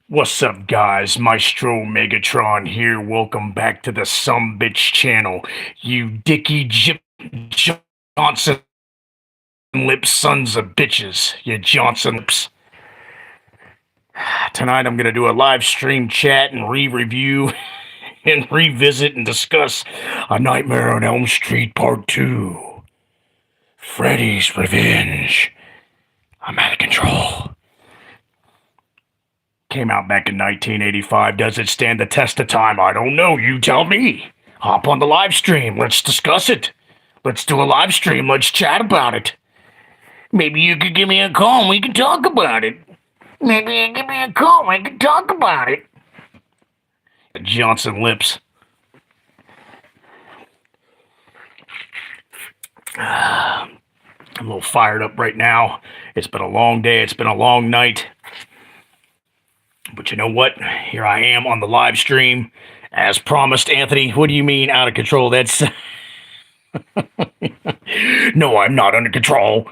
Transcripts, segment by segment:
What's up, guys? Maestro Megatron here. Welcome back to the Sumbitch channel. You Dicky Jip Johnson Lips sons of bitches. You Johnson Lips. Tonight I'm going to do a live stream chat and re-review and revisit and discuss A Nightmare on Elm Street Part 2. Freddy's Revenge. I'm out of control. Came out back in 1985. Does it stand the test of time? I don't know. You tell me. Hop on the live stream. Let's discuss it. Let's do a live stream. Let's chat about it. Maybe you could give me a call and we can talk about it. Maybe you give me a call and we can talk about it. Johnson Lips. I'm a little fired up right now. It's been a long day. It's been a long night. But you know what? Here I am on the live stream. As promised, Anthony, what do you mean out of control? That's... No, I'm not under control.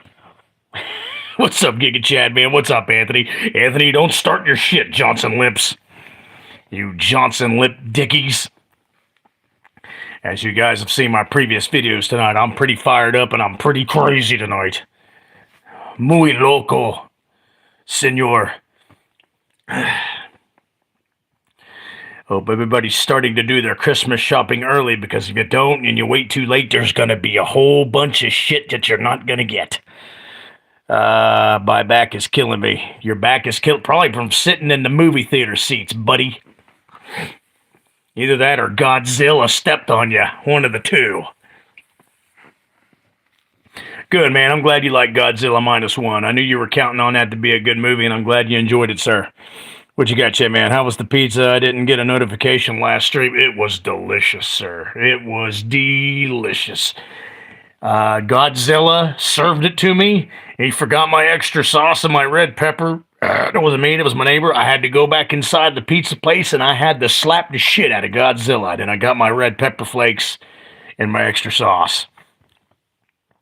What's up, Giga Chad, man? What's up, Anthony? Anthony, don't start your shit, Johnson Lips. You Johnson Lip dickies. As you guys have seen my previous videos tonight, I'm pretty fired up and I'm pretty crazy tonight. Muy loco, senor. Hope everybody's starting to do their Christmas shopping early, because if you don't and you wait too late, there's going to be a whole bunch of shit that you're not going to get. My back is killing me. Your back is killed probably from sitting in the movie theater seats, buddy. Either that or Godzilla stepped on you. One of the two. Good, man. I'm glad you like Godzilla -1. I knew you were counting on that to be a good movie, and I'm glad you enjoyed it, sir. What you got, Chet, man? How was the pizza? I didn't get a notification last stream. It was delicious, sir. It was delicious. Godzilla served it to me. He forgot my extra sauce and my red pepper. It wasn't me. It was my neighbor. I had to go back inside the pizza place, and I had to slap the shit out of Godzilla. Then I got my red pepper flakes and my extra sauce.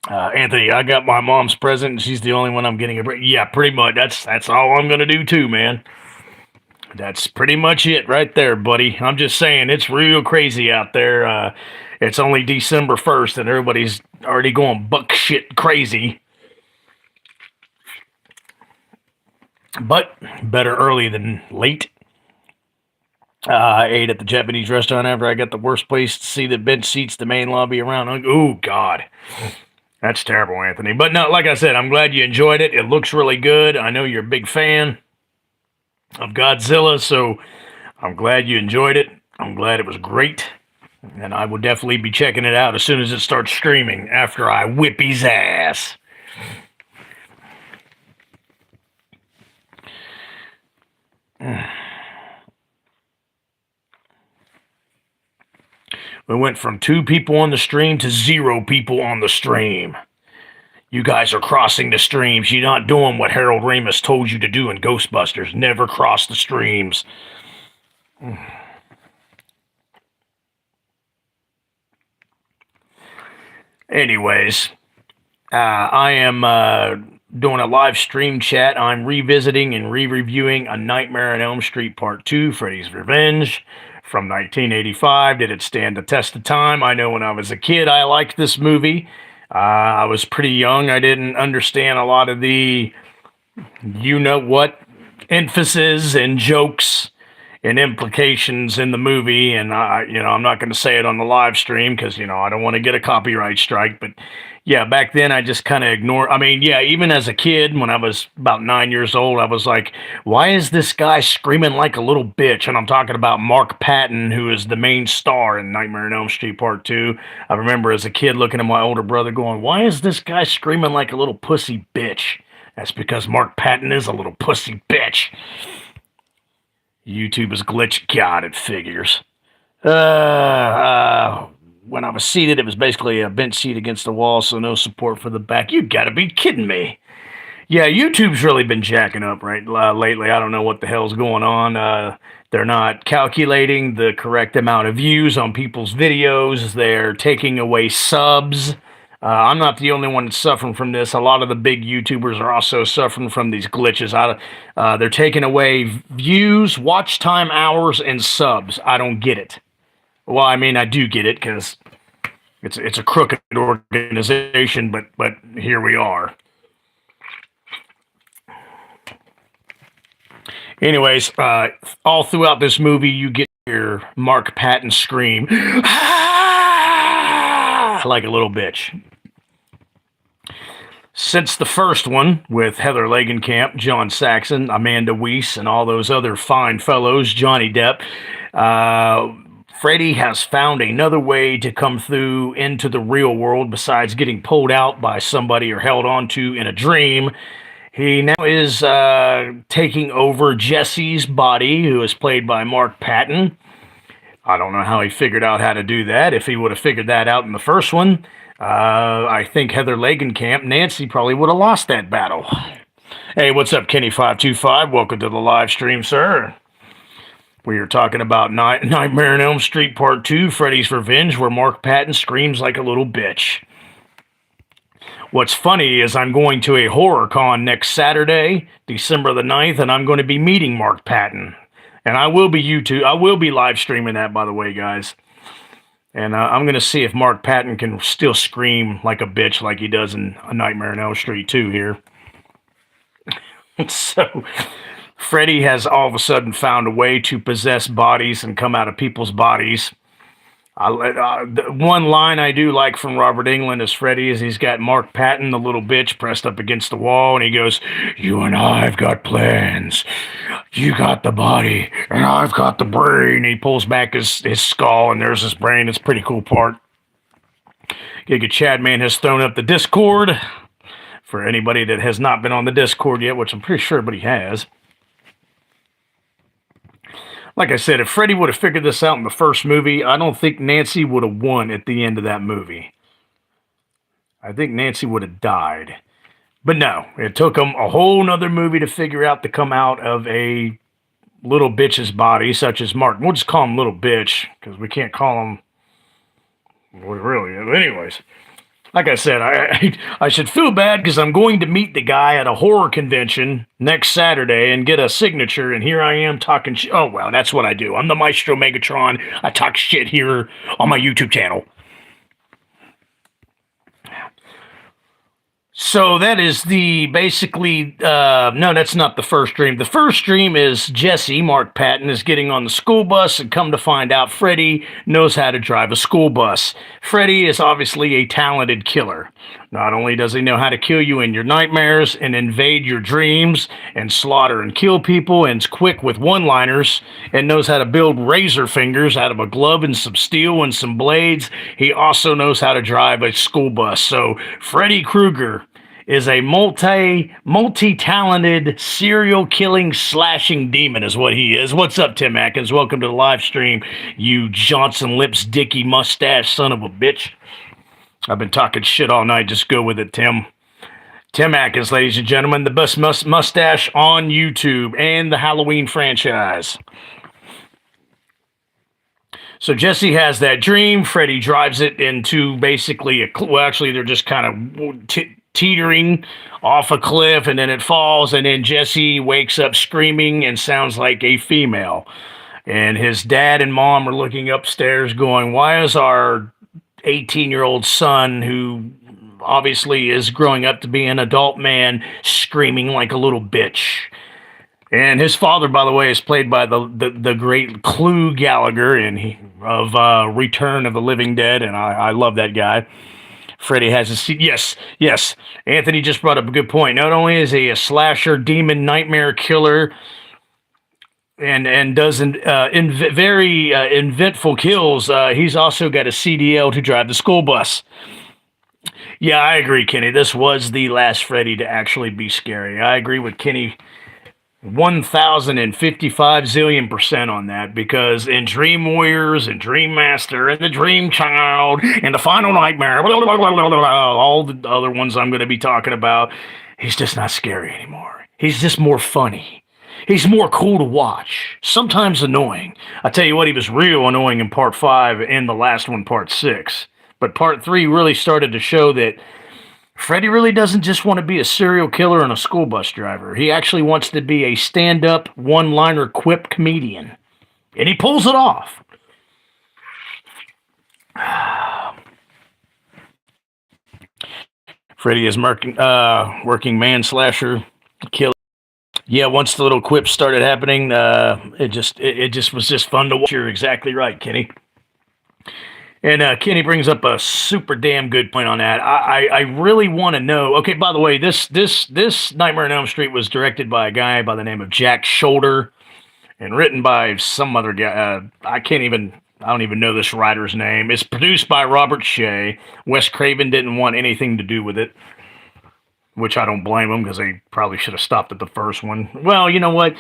Anthony, I got my mom's present, and she's the only one I'm getting a break. Yeah, pretty much. That's all I'm gonna do too, man. That's pretty much it right there, buddy. I'm just saying, it's real crazy out there. It's only December 1st, and everybody's already going buck shit crazy. But better early than late. I ate at the Japanese restaurant after I got the worst place to see the bench seats, the main lobby around. Oh, God. That's terrible, Anthony. But no, like I said, I'm glad you enjoyed it. It looks really good. I know you're a big fan of Godzilla, so I'm glad you enjoyed it. I'm glad it was great, and I will definitely be checking it out as soon as it starts streaming after I whip his ass. We went from 2 people on the stream to 0 people on the stream. You guys are crossing the streams. You're not doing what Harold Ramis told you to do in Ghostbusters. Never cross the streams. Anyways, I am doing a live stream chat. I'm revisiting and re-reviewing A Nightmare on Elm Street Part 2, Freddy's Revenge, from 1985. Did it stand the test of time? I know when I was a kid, I liked this movie. I was pretty young. I didn't understand a lot of the you-know-what emphasis and jokes and implications in the movie. And, I'm not going to say it on the live stream because, I don't want to get a copyright strike. But, yeah, back then I just kind of ignored. I mean, yeah, even as a kid, when I was about 9 years old, I was like, why is this guy screaming like a little bitch? And I'm talking about Mark Patton, who is the main star in Nightmare on Elm Street Part 2. I remember as a kid looking at my older brother going, why is this guy screaming like a little pussy bitch? That's because Mark Patton is a little pussy bitch. YouTube is glitched. God, it figures. When I was seated, it was basically a bench seat against the wall, so no support for the back. You gotta be kidding me. Yeah, YouTube's really been jacking up lately. I don't know what the hell's going on. They're not calculating the correct amount of views on people's videos. They're taking away subs I'm not the only one that's suffering from this. A lot of the big YouTubers are also suffering from these glitches. They're taking away views, watch time hours, and subs. I don't get it. Well, I mean, I do get it because it's a crooked organization, but here we are. Anyways, all throughout this movie, you get your Mark Patton scream like a little bitch. Since the first one, with Heather Langenkamp, John Saxon, Amanda Weiss, and all those other fine fellows, Johnny Depp, Freddy has found another way to come through into the real world besides getting pulled out by somebody or held onto in a dream. He now is taking over Jesse's body, who is played by Mark Patton. I don't know how he figured out how to do that. If he would have figured that out in the first one, I think Heather Langenkamp, Nancy, probably would have lost that battle. Hey, what's up, Kenny525? Welcome to the live stream, sir. We are talking about Nightmare on Elm Street Part 2, Freddy's Revenge, where Mark Patton screams like a little bitch. What's funny is I'm going to a horror con next Saturday, December the 9th, and I'm going to be meeting Mark Patton. And I will be live streaming that, by the way, guys. And I'm going to see if Mark Patton can still scream like a bitch like he does in A Nightmare on Elm Street 2 here. So, Freddy has all of a sudden found a way to possess bodies and come out of people's bodies. One line I do like from Robert Englund as Freddy is he's got Mark Patton, the little bitch, pressed up against the wall, and he goes, "You and I've got plans. You got the body, and I've got the brain." He pulls back his skull, and there's his brain. It's a pretty cool part. Giga Chadman has thrown up the Discord. For anybody that has not been on the Discord yet, which I'm pretty sure everybody has. Like I said, if Freddy would have figured this out in the first movie, I don't think Nancy would have won at the end of that movie. I think Nancy would have died. But no, it took them a whole nother movie to figure out to come out of a little bitch's body, such as Mark. We'll just call him little bitch, because we can't call him what he really is. Anyways, like I said, I should feel bad because I'm going to meet the guy at a horror convention next Saturday and get a signature, and here I am talking shit. Oh, well, that's what I do. I'm the Maestro Megatron. I talk shit here on my YouTube channel. So that is basically, no, that's not the first dream. The first dream is Jesse, Mark Patton, is getting on the school bus, and come to find out Freddy knows how to drive a school bus. Freddy is obviously a talented killer. Not only does he know how to kill you in your nightmares and invade your dreams and slaughter and kill people, and is quick with one-liners and knows how to build razor fingers out of a glove and some steel and some blades, he also knows how to drive a school bus. So Freddy Krueger is a multi-talented, serial-killing, slashing demon is what he is. What's up, Tim Atkins? Welcome to the live stream, you Johnson Lips Dicky mustache son of a bitch. I've been talking shit all night. Just go with it, Tim. Tim Atkins, ladies and gentlemen, the best mustache on YouTube and the Halloween franchise. So Jesse has that dream. Freddy drives it into basically well, actually, they're just kind of teetering off a cliff, and then it falls, and then Jesse wakes up screaming and sounds like a female. And his dad and mom are looking upstairs going, why is our 18-year-old son, who obviously is growing up to be an adult man, screaming like a little bitch? And his father, by the way, is played by the great Clu Gallagher of Return of the Living Dead, and I love that guy. Freddy has a seat. Yes. Anthony just brought up a good point. Not only is he a slasher, demon, nightmare killer, and does very inventful kills, he's also got a CDL to drive the school bus. Yeah, I agree, Kenny. This was the last Freddy to actually be scary. I agree with Kenny 1,055 zillion% on that, because in Dream Warriors and Dream Master and the Dream Child and the Final Nightmare, all the other ones I'm going to be talking about, he's just not scary anymore. He's just more funny. He's more cool to watch. Sometimes annoying. I tell you what, he was real annoying in Part 5 and the last one, Part 6. But part 3 really started to show that Freddy really doesn't just want to be a serial killer and a school bus driver. He actually wants to be a stand-up, one-liner quip comedian. And he pulls it off. Freddy is working man-slasher, killer. Yeah, once the little quips started happening, it just was just fun to watch. You're exactly right, Kenny. And Kenny brings up a super damn good point on that. I really want to know. Okay, by the way, this Nightmare on Elm Street was directed by a guy by the name of Jack Shoulder, and written by some other guy. I don't even know this writer's name. It's produced by Robert Shea. Wes Craven didn't want anything to do with it, which I don't blame him, because they probably should have stopped at the first one. Well, you know what?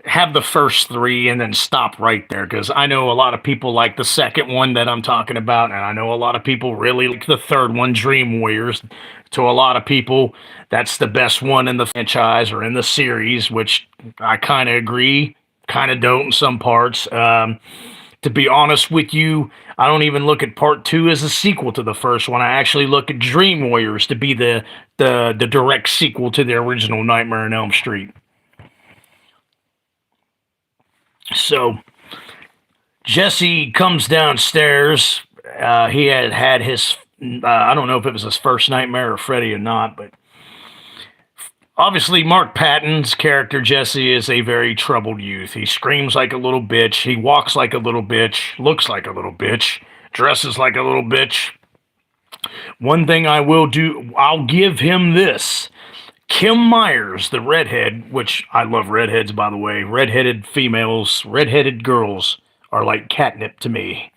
Have the first 3 and then stop right there, because I know a lot of people like the second one that I'm talking about, and I know a lot of people really like the third one, Dream Warriors. To a lot of people, that's the best one in the franchise or in the series, which I kind of agree, kind of don't in some parts. To be honest with you, I don't even look at part 2 as a sequel to the first one. I actually look at Dream Warriors to be the direct sequel to the original Nightmare on Elm Street. So, Jesse comes downstairs. He had his, I don't know if it was his first nightmare or Freddy or not, but obviously Mark Patton's character, Jesse, is a very troubled youth. He screams like a little bitch. He walks like a little bitch. Looks like a little bitch. Dresses like a little bitch. One thing I will do, I'll give him this. Kim Myers, the redhead, which I love redheads, by the way. Redheaded females, redheaded girls are like catnip to me.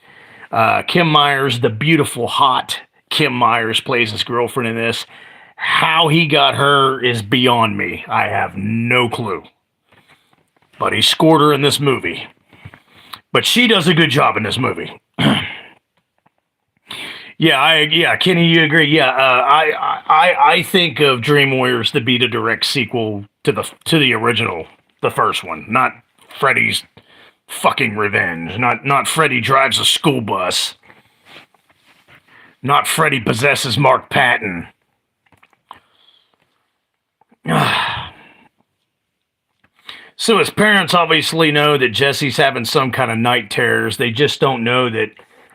Kim Myers, the beautiful, hot Kim Myers, plays his girlfriend in this. How he got her is beyond me. I have no clue. But he scored her in this movie. But she does a good job in this movie. Yeah, Kenny, you agree? Yeah, I think of Dream Warriors to be the direct sequel to the original, the first one, not Freddy's fucking revenge, not Freddy drives a school bus, not Freddy possesses Mark Patton. So his parents obviously know that Jesse's having some kind of night terrors. They just don't know that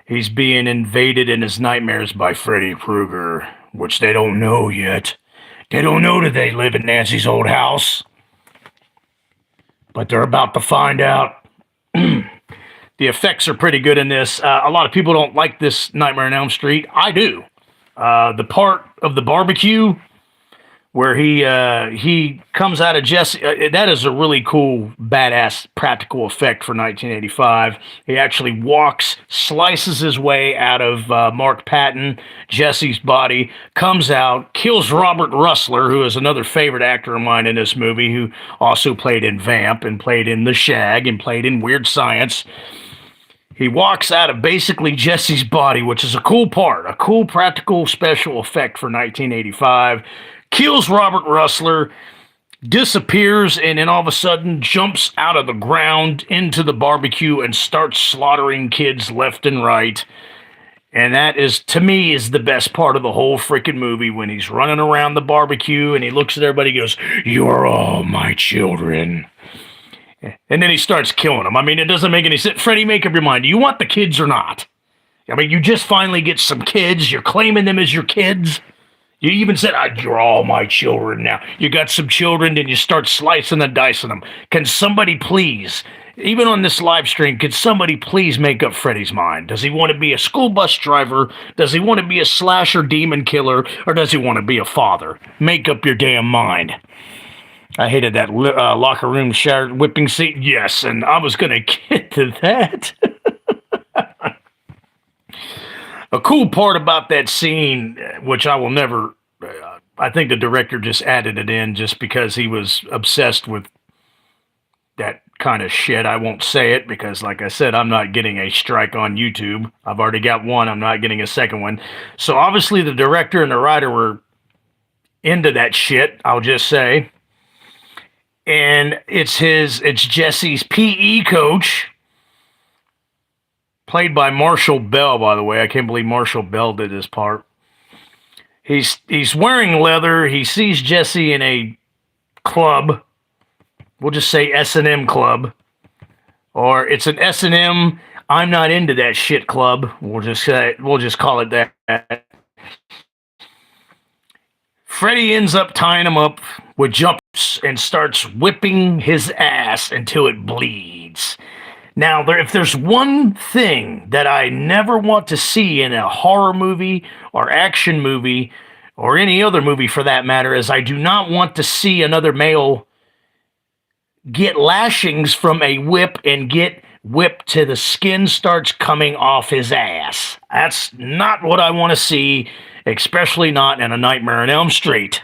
he's being invaded in his nightmares by Freddy Krueger, which they don't know yet. They don't know that they live in Nancy's old house. But they're about to find out. The effects are pretty good in this. A lot of people don't like this Nightmare on Elm Street. I do. The part of the barbecue where he comes out of Jesse, that is a really cool, badass practical effect for 1985. He actually slices his way out of Mark Patton, Jesse's body, comes out, kills Robert Russler, who is another favorite actor of mine in this movie, who also played in Vamp and played in The Shag and played in Weird Science. He walks out of basically Jesse's body, which is a cool part, a cool practical special effect for 1985. Kills Robert Russler, disappears, and then all of a sudden jumps out of the ground into the barbecue and starts slaughtering kids left and right. And that is, to me, is the best part of the whole freaking movie, when he's running around the barbecue and he looks at everybody and goes, "You are all my children." And then he starts killing them. I mean, it doesn't make any sense. Freddy, make up your mind. Do you want the kids or not? I mean, you just finally get some kids. You're claiming them as your kids. You even said, "You're all my children now." You got some children, then you start slicing and dicing them. Can somebody please, even on this live stream, could somebody please make up Freddy's mind? Does he want to be a school bus driver? Does he want to be a slasher demon killer? Or does he want to be a father? Make up your damn mind. I hated that locker room shower whipping seat. Yes, and I was going to get to that. A cool part about that scene, which I will never, I think the director just added it in just because he was obsessed with that kind of shit. I won't say it because, like I said, I'm not getting a strike on YouTube. I've already got one. I'm not getting a second one. So obviously the director and the writer were into that shit, I'll just say. And it's Jesse's PE coach played by Marshall Bell, by the way. I can't believe Marshall Bell did this part. He's wearing leather. He sees Jesse in a club. We'll just say S&M club. Or it's an S&M, I'm not into that shit club. We'll just call it that. Freddy ends up tying him up with jumpers and starts whipping his ass until it bleeds. Now, if there's one thing that I never want to see in a horror movie or action movie or any other movie for that matter, is I do not want to see another male get lashings from a whip and get whipped till the skin starts coming off his ass. That's not what I want to see, especially not in A Nightmare on Elm Street.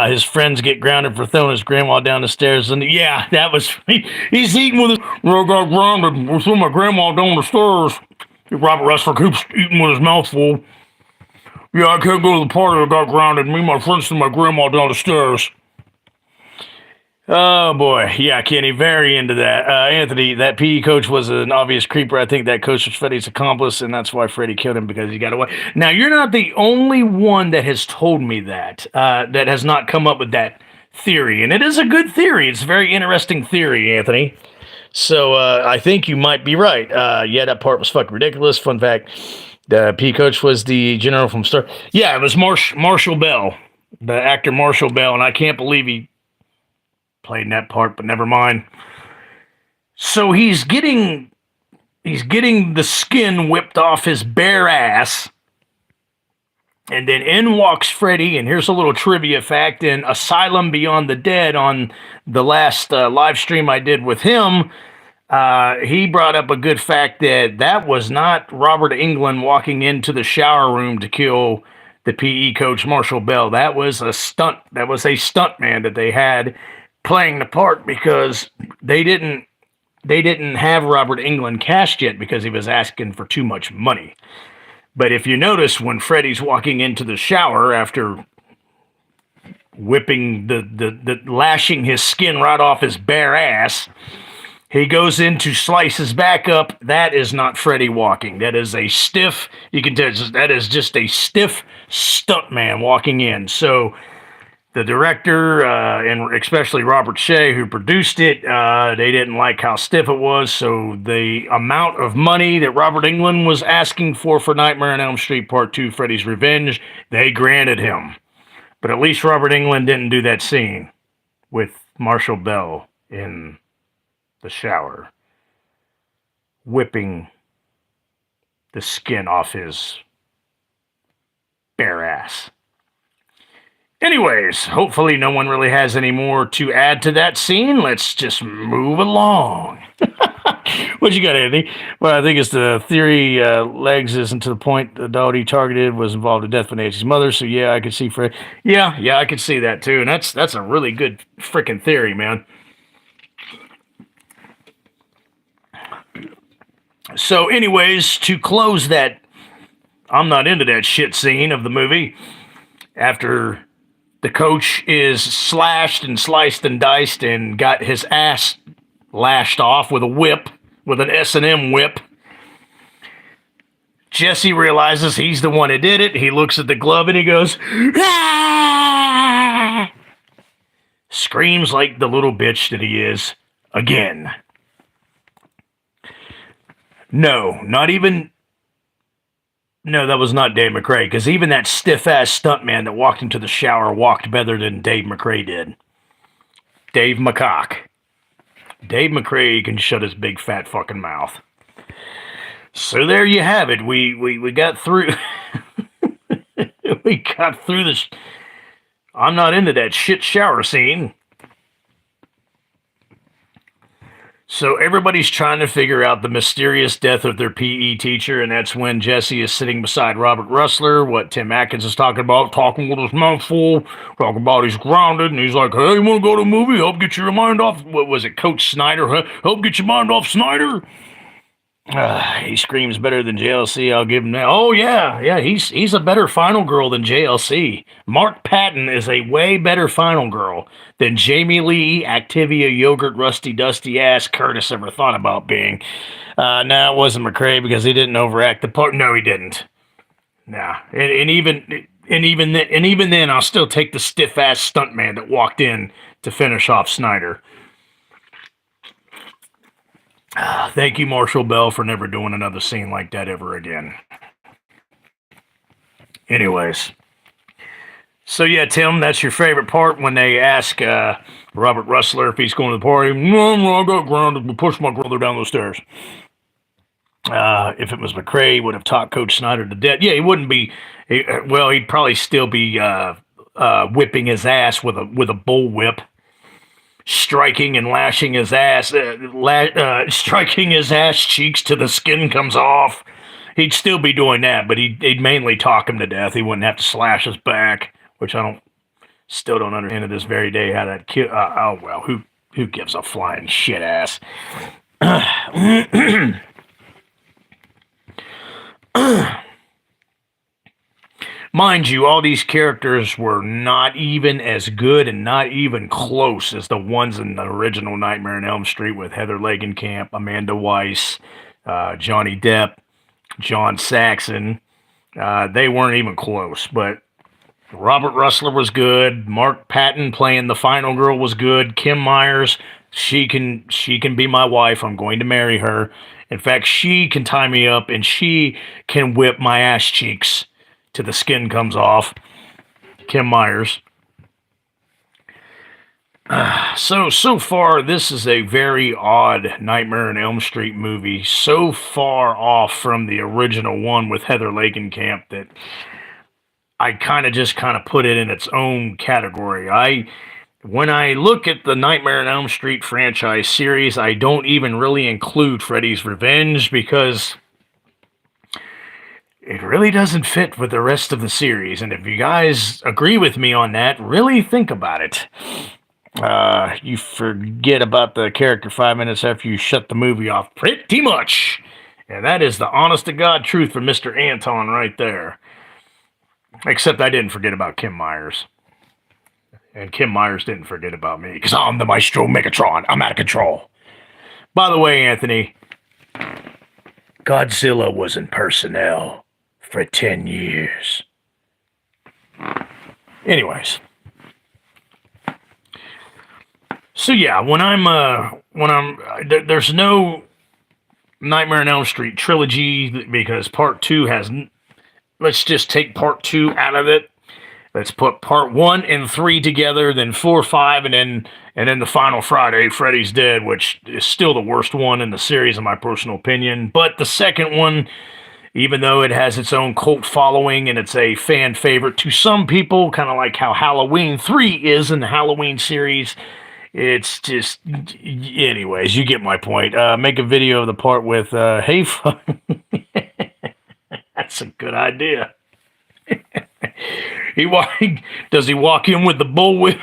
His friends get grounded for throwing his grandma down the stairs, and yeah, that was he's eating with his. I got grounded. We threw my grandma down the stairs. Robert Russell keeps eating with his mouth full. Yeah, I can't go to the party. I got grounded. Me and my friends threw my grandma down the stairs. Oh boy, yeah, Kenny, very into that. Anthony, that PE coach was an obvious creeper. I think that coach was Freddy's accomplice, and that's why Freddy killed him, because he got away. Now, you're not the only one that has told me that, that has not come up with that theory, and it is a good theory. It's a very interesting theory, Anthony. So I think you might be right. Yeah, that part was fucking ridiculous. Fun fact, the PE coach was the general from Star. Yeah, it was Marshall Bell, the actor Marshall Bell, and I can't believe he played in that part, but never mind. So he's getting the skin whipped off his bare ass, and then in walks Freddy. And here's a little trivia fact: in Asylum Beyond the Dead, on the last live stream I did with him, he brought up a good fact that was not Robert Englund walking into the shower room to kill the PE coach Marshall Bell. That was a stunt. That was a stunt man that they had playing the part, because they didn't have Robert Englund cast yet because he was asking for too much money. But if you notice, when Freddy's walking into the shower after whipping the lashing his skin right off his bare ass, he goes in to slice his back up. That is not Freddy walking. That is a stiff, you can tell that is just a stiff stuntman walking in. So the director, and especially Robert Shea, who produced it, they didn't like how stiff it was, so the amount of money that Robert Englund was asking for Nightmare on Elm Street Part 2, Freddy's Revenge, they granted him. But at least Robert Englund didn't do that scene with Marshall Bell in the shower, whipping the skin off his bare ass. Anyways, hopefully no one really has any more to add to that scene. Let's just move along. What you got, Anthony? Well, I think it's the theory legs isn't to the point the dog he targeted was involved in death of Nancy's mother. So yeah, I could see Fred. Yeah, I could see that too. And that's a really good freaking theory, man. So anyways, to close that I'm not into that shit scene of the movie, after the coach is slashed and sliced and diced and got his ass lashed off with a whip, with an S&M whip, Jesse realizes he's the one who did it. He looks at the glove and he goes, "Ah!" Screams like the little bitch that he is again. No, that was not Dave McRae, because even that stiff-ass stuntman that walked into the shower walked better than Dave McRae did. Dave McCock. Dave McRae can shut his big fat fucking mouth. So there you have it. We got through. We got through this. I'm not into that shit shower scene. So everybody's trying to figure out the mysterious death of their PE teacher, and that's when Jesse is sitting beside Robert Russler, what Tim Atkins is talking about, talking with his mouth full, talking about he's grounded, and he's like, "Hey, you want to go to a movie? Help get your mind off," what was it, Coach Snyder? Help get your mind off Snyder? He screams better than JLC. I'll give him that. Oh yeah. He's a better final girl than JLC. Mark Patton is a way better final girl than Jamie Lee, Activia, Yogurt, Rusty, Dusty Ass Curtis ever thought about being. No, it wasn't McRae because he didn't overact the part. No, he didn't. Nah, and even then, I'll still take the stiff ass stuntman that walked in to finish off Snyder. Thank you, Marshall Bell, for never doing another scene like that ever again. Anyways. So yeah, Tim, that's your favorite part when they ask Robert Russler if he's going to the party. No, I got grounded. We pushed my brother down the stairs. If it was McRae, he would have taught Coach Snyder to death. Yeah, he wouldn't be. He'd probably still be whipping his ass with a bullwhip, striking and lashing his ass, striking his ass cheeks till the skin comes off. He'd still be doing that, but he'd mainly talk him to death. He wouldn't have to slash his back, which still don't understand to this very day how that kid. Oh well, who gives a flying shit ass? Mind you, all these characters were not even as good and not even close as the ones in the original Nightmare on Elm Street with Heather Langenkamp, Amanda Weiss, Johnny Depp, John Saxon. They weren't even close, but Robert Russler was good. Mark Patton playing the final girl was good. Kim Myers, she can be my wife. I'm going to marry her. In fact, she can tie me up and she can whip my ass cheeks till the skin comes off. Kim Myers. So far, this is a very odd Nightmare on Elm Street movie. So far off from the original one with Heather Langenkamp that I kind of put it in its own category. When I look at the Nightmare on Elm Street franchise series, I don't even really include Freddy's Revenge because it really doesn't fit with the rest of the series. And if you guys agree with me on that, really think about it. You forget about the character 5 minutes after you shut the movie off. Pretty much. And that is the honest-to-God truth for Mr. Anton right there. Except I didn't forget about Kim Myers. And Kim Myers didn't forget about me, because I'm the Maestro Megatron. I'm out of control. By the way, Anthony, Godzilla was in personnel for 10 years. Anyways. So yeah, there's no Nightmare on Elm Street trilogy because part 2 has, let's just take part 2 out of it. Let's put part 1 and 3 together, then 4, 5, and then the final Friday, Freddy's Dead, which is still the worst one in the series in my personal opinion. But the second one, even though it has its own cult following and it's a fan favorite to some people, kind of like how Halloween 3 is in the Halloween series, it's just, anyways, you get my point. Make a video of the part with, hey, that's a good idea. Does he walk in with the bullwhip?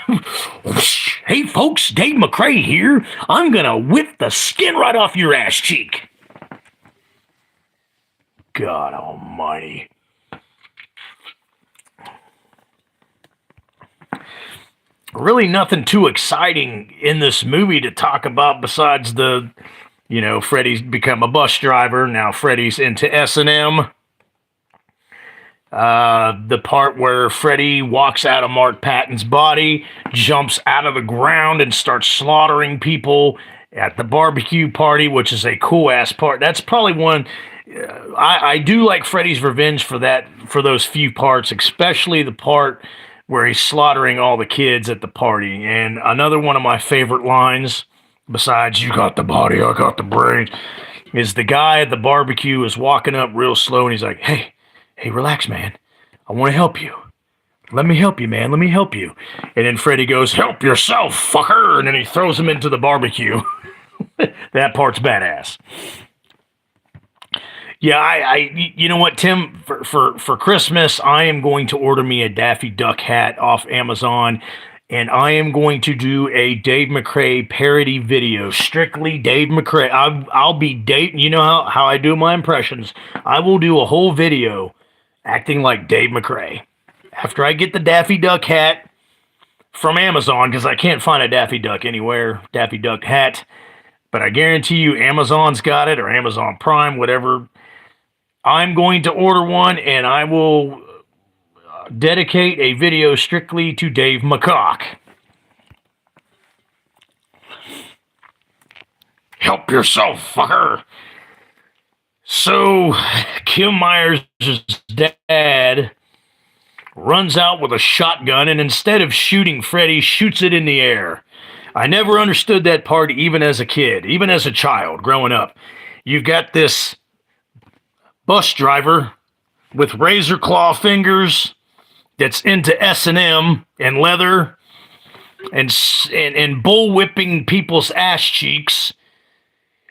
Hey, folks, Dave McRae here. I'm going to whip the skin right off your ass cheek. God almighty. Really nothing too exciting in this movie to talk about besides Freddy's become a bus driver. Now Freddy's into S&M. The part where Freddy walks out of Mark Patton's body, jumps out of the ground and starts slaughtering people at the barbecue party, which is a cool-ass part. That's probably one... I do like Freddy's Revenge for those few parts, especially the part where he's slaughtering all the kids at the party. And another one of my favorite lines, besides, you got the body, I got the brain, is the guy at the barbecue is walking up real slow and he's like, hey, relax, man. I want to help you. Let me help you, man. Let me help you. And then Freddy goes, help yourself, fucker. And then he throws him into the barbecue. That part's badass. Yeah, you know what, Tim? For Christmas, I am going to order me a Daffy Duck hat off Amazon. and I am going to do a Dave McRae parody video, strictly Dave McRae. I'll be Dave. You know how I do my impressions. I will do a whole video acting like Dave McRae. After I get the Daffy Duck hat from Amazon, because I can't find a Daffy Duck anywhere, Daffy Duck hat, but I guarantee you Amazon's got it, or Amazon Prime, whatever. I'm going to order one, and I will dedicate a video strictly to Dave McCock. Help yourself, fucker. So, Kim Myers' dad runs out with a shotgun, and instead of shooting Freddy, shoots it in the air. I never understood that part, even as a kid, even as a child growing up. You've got this bus driver with razor claw fingers that's into S&M and leather and bullwhipping people's ass cheeks,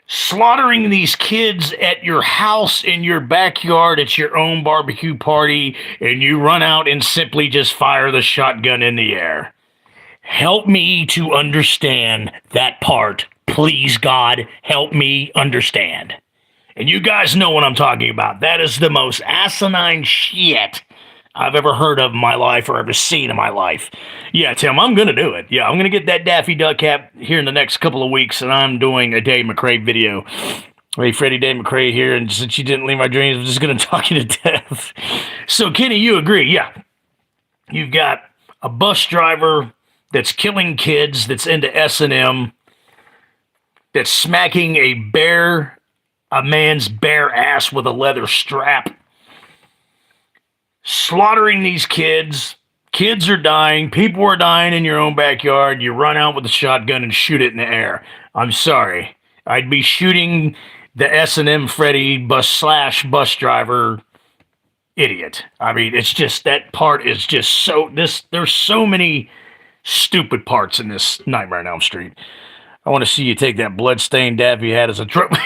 slaughtering these kids at your house in your backyard at your own barbecue party, and you run out and simply just fire the shotgun in the air. Help me to understand that part. Please, God, help me understand. And you guys know what I'm talking about. That is the most asinine shit I've ever heard of in my life or ever seen in my life. Yeah, Tim, I'm going to do it. Yeah, I'm going to get that Daffy Duck cap here in the next couple of weeks, and I'm doing a Dave McRae video. Hey, Freddy, Dave McRae here, and since you didn't leave my dreams, I'm just going to talk you to death. So, Kenny, you agree? Yeah. You've got a bus driver that's killing kids, that's into S&M, that's smacking a man's bare ass with a leather strap, slaughtering these kids. Kids are dying. People are dying in your own backyard. You run out with a shotgun and shoot it in the air. I'm sorry. I'd be shooting the S&M Freddy bus driver idiot. I mean, it's just, that part is just so, there's so many stupid parts in this Nightmare on Elm Street. I want to see you take that bloodstained Daffy hat as a trophy.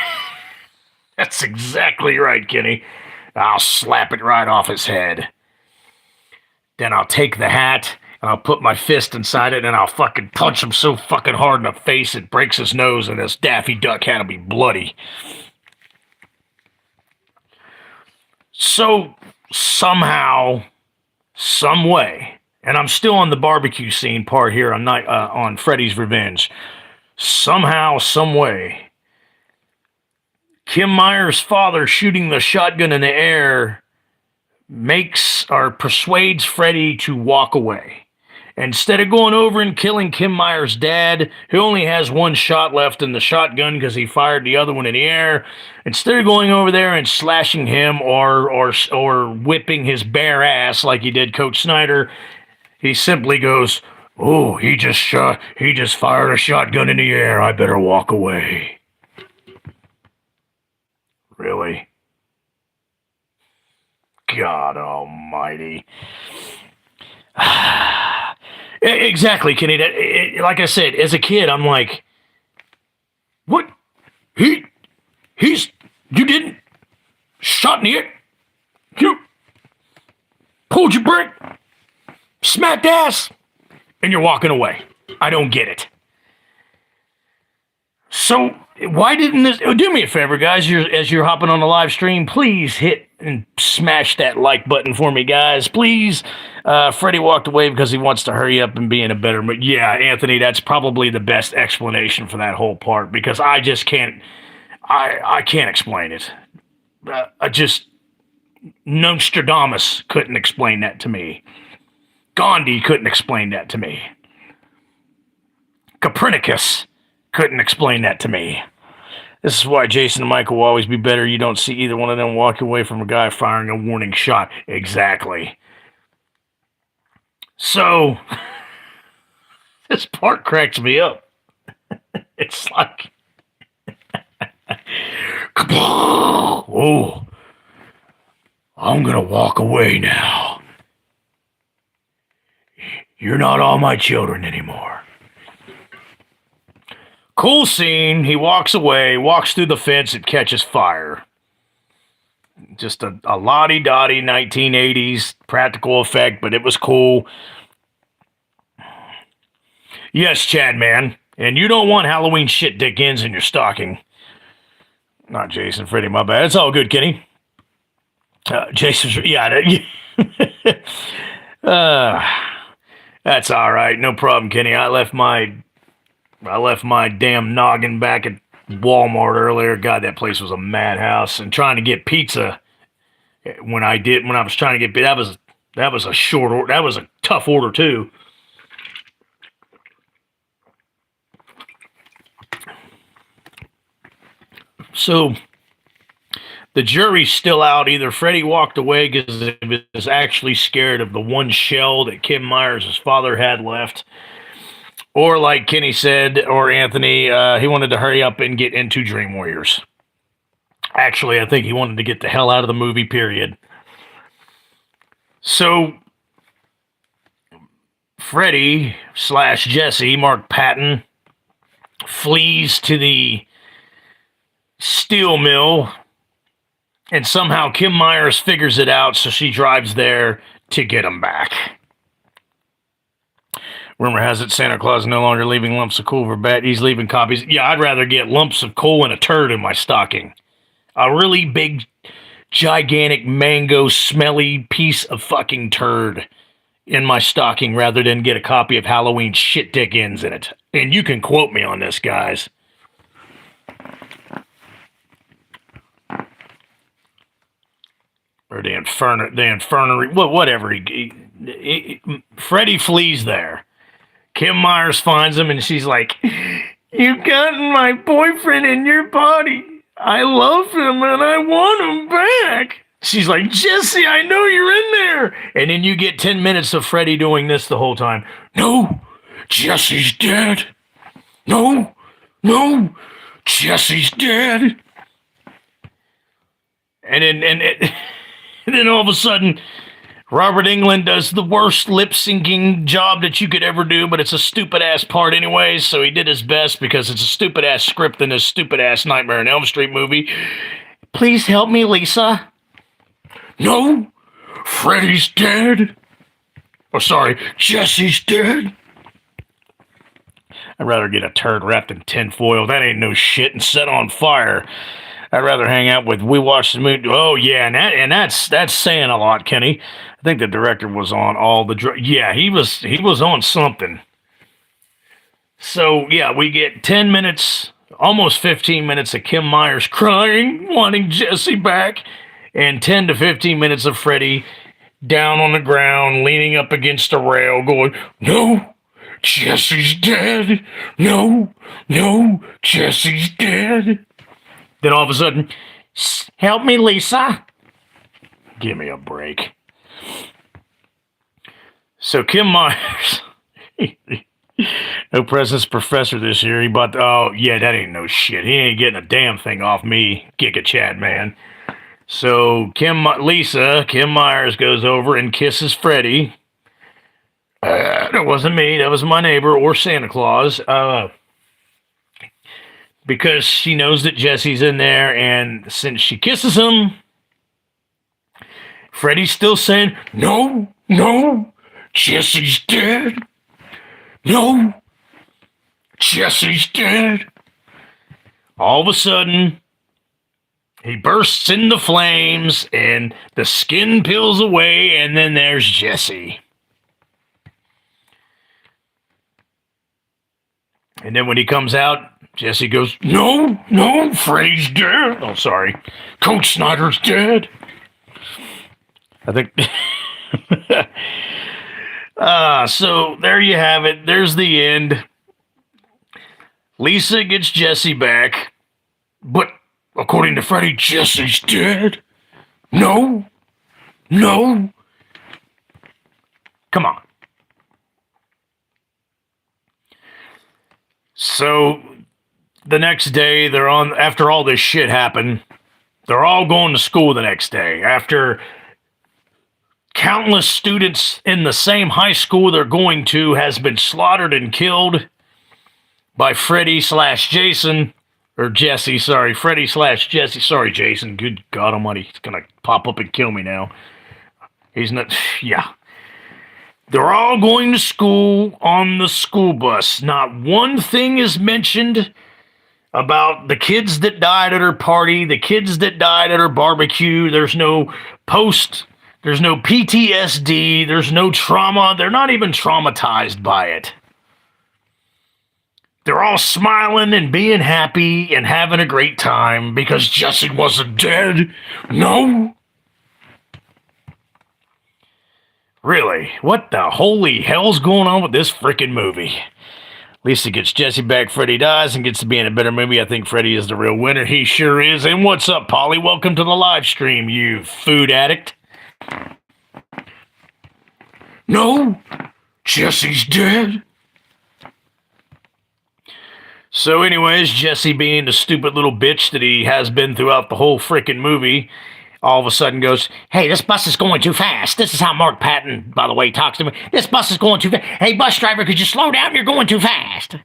That's exactly right, Kenny. I'll slap it right off his head. Then I'll take the hat, and I'll put my fist inside it, and I'll fucking punch him so fucking hard in the face it breaks his nose, and this Daffy Duck hat will be bloody. So, somehow, some way, and I'm still on the barbecue scene part here on Freddy's Revenge. Somehow, some way, Kim Myers' father shooting the shotgun in the air persuades Freddy to walk away. Instead of going over and killing Kim Myers' dad, who only has one shot left in the shotgun because he fired the other one in the air, instead of going over there and slashing him or whipping his bare ass like he did Coach Snyder, he simply goes, "Oh, he just fired a shotgun in the air. I better walk away." Really? God almighty. Exactly, Kenny. Like I said, as a kid, I'm like, what? You didn't shot in the air? You pulled your brake, smacked ass, and you're walking away. I don't get it. So, why didn't this... Do me a favor, guys, as you're hopping on the live stream, please hit and smash that like button for me, guys. Please. Freddy walked away because he wants to hurry up and be in a better mood. Yeah, Anthony, that's probably the best explanation for that whole part, because I just can't... I can't explain it. Nostradamus couldn't explain that to me. Gandhi couldn't explain that to me. Copernicus couldn't explain that to me. This is why Jason and Mike will always be better. You don't see either one of them walking away from a guy firing a warning shot. Exactly. So, this part cracks me up. It's like, oh, I'm going to walk away now. You're not all my children anymore. Cool scene. He walks away, walks through the fence, and catches fire. Just a lottie-dottie 1980s practical effect, but it was cool. Yes, Chad, man. And you don't want Halloween shit dick ends in your stocking. Not Jason, Freddy, my bad. It's all good, Kenny. Jason's, yeah. That's all right. No problem, Kenny. I left my damn noggin back at Walmart earlier. God, that place was a madhouse. And trying to get pizza when I was trying to get that was a short order. That was a tough order too. So the jury's still out. Either Freddy walked away because he was actually scared of the one shell that Kim Myers' father had left, or like Kenny said, or Anthony, he wanted to hurry up and get into Dream Warriors. Actually, I think he wanted to get the hell out of the movie, period. So Freddy / Jesse, Mark Patton, flees to the steel mill, and somehow Kim Myers figures it out, so she drives there to get him back. Rumor has it Santa Claus is no longer leaving lumps of coal for bet. He's leaving copies. Yeah, I'd rather get lumps of coal and a turd in my stocking. A really big, gigantic, mango, smelly piece of fucking turd in my stocking rather than get a copy of Halloween shit dick ends in it. And you can quote me on this, guys. Or the infirmary, whatever. Freddy flees there. Kim Myers finds him, and she's like, "You've gotten my boyfriend in your body. I love him, and I want him back." She's like, "Jesse, I know you're in there." And then you get 10 minutes of Freddy doing this the whole time. "No, Jesse's dead. No, Jesse's dead." And then all of a sudden, Robert Englund does the worst lip-syncing job that you could ever do, but it's a stupid-ass part anyways, so he did his best because it's a stupid-ass script in this stupid-ass Nightmare on Elm Street movie. "Please help me, Lisa." "No, Freddy's dead." Oh, sorry, Jesse's dead. I'd rather get a turd wrapped in tinfoil. That ain't no shit, and set on fire. I'd rather hang out with We Watched the Movie. Oh, yeah, and that's saying a lot, Kenny. I think the director was on all the... Yeah, he was on something. So, yeah, we get 10 minutes, almost 15 minutes of Kim Myers crying, wanting Jesse back, and 10 to 15 minutes of Freddy down on the ground, leaning up against a rail, going, "No, Jesse's dead. No, Jesse's dead." Then all of a sudden, "Help me, Lisa." Give me a break. So Kim Myers, no presents professor this year. He bought, oh yeah, that ain't no shit. He ain't getting a damn thing off me, Giga Chad, man. So Kim Myers goes over and kisses Freddy. That wasn't me. That was my neighbor or Santa Claus. Because she knows that Jesse's in there, and since she kisses him, Freddy's still saying, "No, Jesse's dead. No, Jesse's dead." All of a sudden, he bursts into flames, and the skin peels away, and then there's Jesse. And then when he comes out, Jesse goes, No, Freddy's dead." Oh, sorry. Coach Snyder's dead. I think... so there you have it. There's the end. Lisa gets Jesse back. But according to Freddy, Jesse's dead. No. Come on. So the next day, after all this shit happened, they're all going to school the next day. After countless students in the same high school they're going to has been slaughtered and killed by Freddy / Jason, or Jesse, sorry, Freddy / Jesse, sorry, Jason, good God almighty, he's gonna pop up and kill me now. He's not, yeah. They're all going to school on the school bus. Not one thing is mentioned about the kids that died at her party, the kids that died at her barbecue. There's no there's no PTSD, there's no trauma. They're not even traumatized by it. They're all smiling and being happy and having a great time because Jesse wasn't dead. No. Really, what the holy hell's going on with this frickin' movie? Lisa gets Jesse back, Freddy dies, and gets to be in a better movie. I think Freddy is the real winner. He sure is. And what's up, Polly? Welcome to the live stream, you food addict. No, Jesse's dead. So anyways, Jesse, being the stupid little bitch that he has been throughout the whole frickin' movie, all of a sudden goes, hey, this bus is going too fast. This is how Mark Patton, by the way, talks to me. This bus is going too fast. Hey, bus driver, could you slow down? You're going too fast.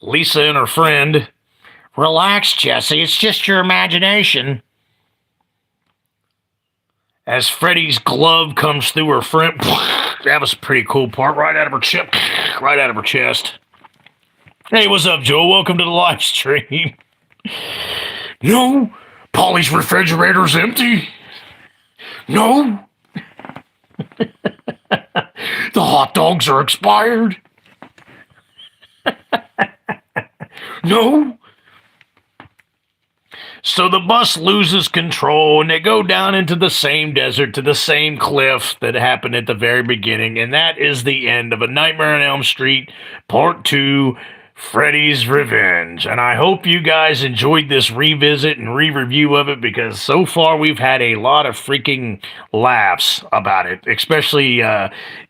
Lisa and her friend, relax, Jesse. It's just your imagination. As Freddy's glove comes through her friend, that was a pretty cool part, right out of her chip, right out of her chest. Hey, what's up, Joe? Welcome to the live stream. No, Polly's refrigerator's empty. No. The hot dogs are expired. No. So the bus loses control and they go down into the same desert to the same cliff that happened at the very beginning. And that is the end of A Nightmare on Elm Street Part 2, Freddy's Revenge. And I hope you guys enjoyed this revisit and re-review of it, because so far we've had a lot of freaking laughs about it, especially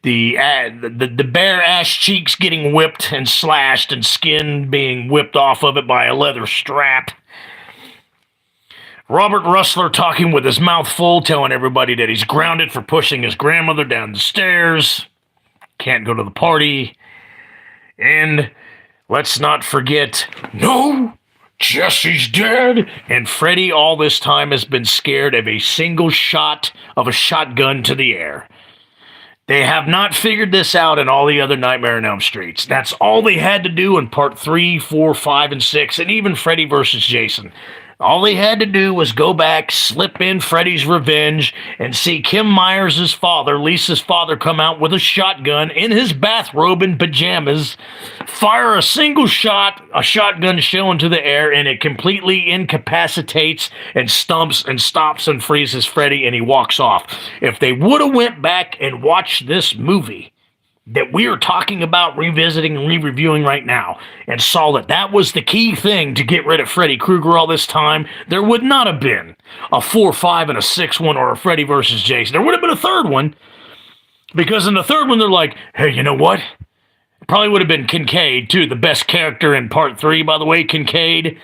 the bare ass cheeks getting whipped and slashed and skin being whipped off of it by a leather strap. Robert Rustler talking with his mouth full, telling everybody that he's grounded for pushing his grandmother down the stairs, can't go to the party, and let's not forget, no, Jesse's dead. And Freddy all this time has been scared of a single shot of a shotgun to the air. They have not figured this out in all the other Nightmare on Elm Streets. That's all they had to do in Part 3, 4, 5, and 6, and even Freddy vs. Jason. All they had to do was go back, slip in Freddy's Revenge, and see Kim Myers' father, Lisa's father, come out with a shotgun in his bathrobe and pajamas, fire a single shot, a shotgun shell into the air, and it completely incapacitates and stumps and stops and freezes Freddy, and he walks off. If they would have went back and watched this movie that we are talking about revisiting and re-reviewing right now, and saw that that was the key thing to get rid of Freddy Krueger all this time, there would not have been a 4, 5, and a 6 one, or a Freddy versus Jason. There would have been a third one, because in the third one they're like, hey, you know what? It probably would have been Kincaid, too, the best character in Part 3, by the way, Kincaid.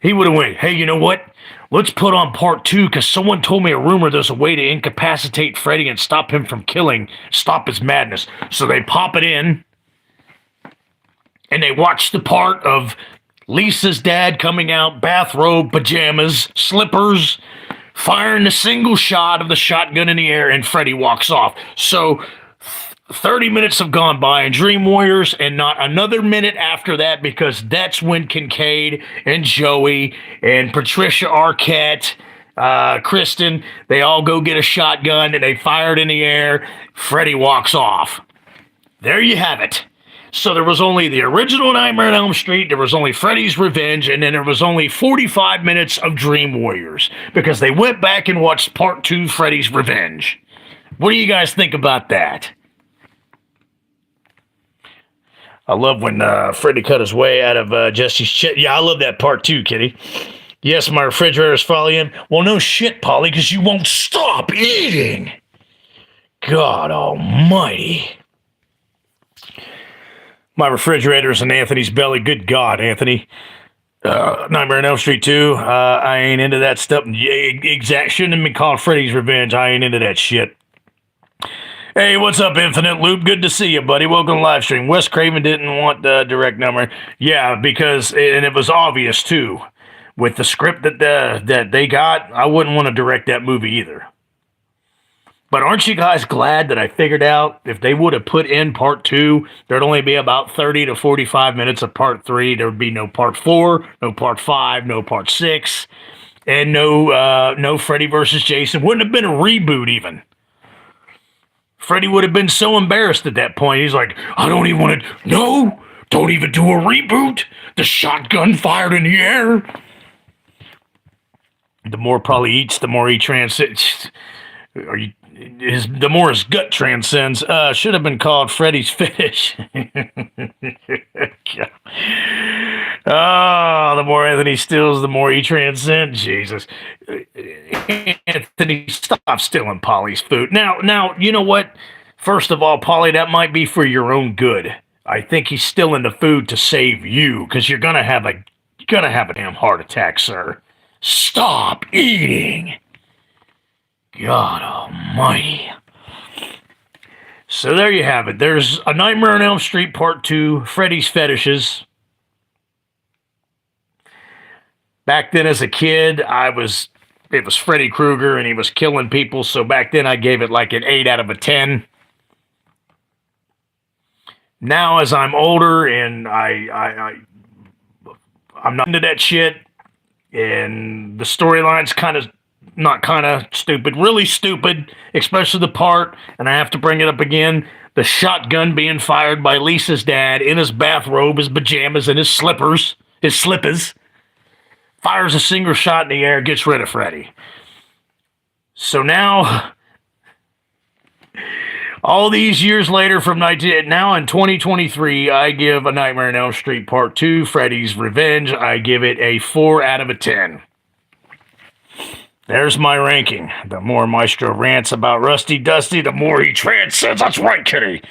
He would have went, hey, you know what? Let's put on Part 2, because someone told me a rumor there's a way to incapacitate Freddy and stop him from killing, stop his madness. So they pop it in, and they watch the part of Lisa's dad coming out, bathrobe, pajamas, slippers, firing a single shot of the shotgun in the air, and Freddy walks off. So 30 minutes have gone by in Dream Warriors, and not another minute after that, because that's when Kincaid and Joey and Patricia Arquette, Kristen, they all go get a shotgun and they fire it in the air. Freddy walks off. There you have it. So there was only the original Nightmare on Elm Street, there was only Freddy's Revenge, and then there was only 45 minutes of Dream Warriors, because they went back and watched Part 2, Freddy's Revenge. What do you guys think about that? I love when Freddy cut his way out of Jesse's chest. Yeah, I love that part too, Kitty. Yes, my refrigerator's falling in. Well, no shit, Polly, because you won't stop eating. God almighty. My refrigerator's in Anthony's belly. Good God, Anthony. Nightmare on Elm Street 2. I ain't into that stuff. Exact. Shouldn't have been called Freddy's Revenge. I ain't into that shit. Hey, what's up, Infinite Loop? Good to see you, buddy. Welcome to live stream. Wes Craven didn't want the direct number. Yeah, because, and it was obvious, too. With the script that they got, I wouldn't want to direct that movie either. But aren't you guys glad that I figured out if they would have put in part 2, there'd only be about 30 to 45 minutes of part 3. There would be no part 4, no part 5, no part 6, and no Freddy versus Jason. Wouldn't have been a reboot even. Freddy would have been so embarrassed at that point. He's like, I don't even want to. No, don't even do a reboot. The shotgun fired in the air. The more Polly eats, the more he transcends. The more his gut transcends. Should have been called Freddy's fetish. Oh, the more Anthony steals, the more he transcends. Jesus, Anthony, stop stealing Polly's food. Now, you know what? First of all, Polly, that might be for your own good. I think he's stealing the food to save you, because you're gonna have a damn heart attack, sir. Stop eating. God almighty. So there you have it. There's A Nightmare on Elm Street Part 2, Freddy's Fetishes. Back then as a kid, it was Freddy Krueger and he was killing people, so back then I gave it like an 8 out of a 10. Now as I'm older and I'm not into that shit, and the storyline's really stupid, especially the part, and I have to bring it up again, the shotgun being fired by Lisa's dad in his bathrobe, his pajamas, and his slippers, fires a single shot in the air, gets rid of Freddy. So now, all these years later now in 2023, I give A Nightmare on Elm Street Part 2, Freddy's Revenge, I give it a 4 out of a 10. There's my ranking. The more Maestro rants about Rusty Dusty, the more he transcends. That's right, Kitty.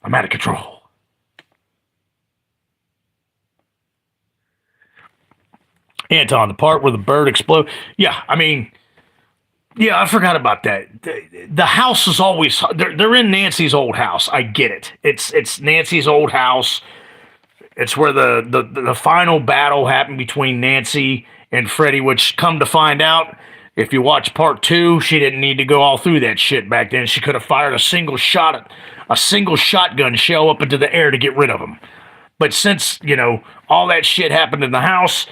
I'm out of control. Anton, the part where the bird explodes. Yeah, I forgot about that. The house is always... They're in Nancy's old house. I get it. It's Nancy's old house. It's where the final battle happened between Nancy and Freddy, which, come to find out, if you watch part 2, she didn't need to go all through that shit back then. She could have fired a single shotgun shell up into the air to get rid of him. But since, all that shit happened in the house,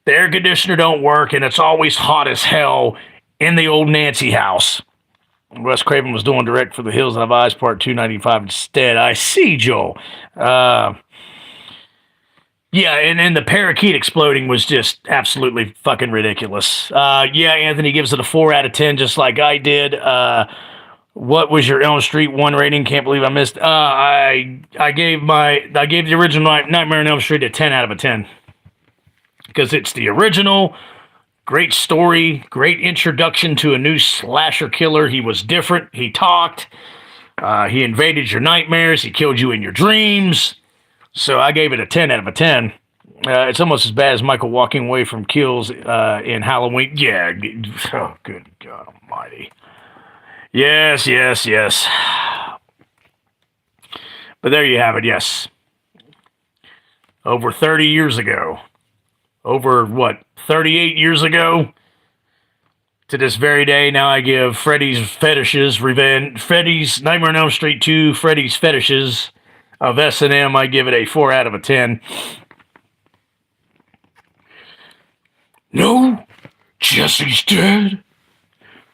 the air conditioner don't work, and it's always hot as hell in the old Nancy house. Wes Craven was doing direct for The Hills Have Eyes Part 295 instead. I see, Joel. Yeah, and the parakeet exploding was just absolutely fucking ridiculous. Yeah, Anthony gives it a 4 out of 10, just like I did. What was your Elm Street 1 rating? Can't believe I missed. I gave the original Nightmare on Elm Street a 10 out of a 10. Because it's the original, great story, great introduction to a new slasher killer. He was different, he talked, he invaded your nightmares, he killed you in your dreams. So I gave it a 10 out of a 10. It's almost as bad as Michael walking away from kills in Halloween. Yeah. Oh, good God almighty. Yes. But there you have it, yes. Over 30 years ago. Over, 38 years ago? To this very day, now I give Freddy's Nightmare on Elm Street 2, Freddy's Fetishes of S&M, I give it a 4 out of a 10. No, Jesse's dead.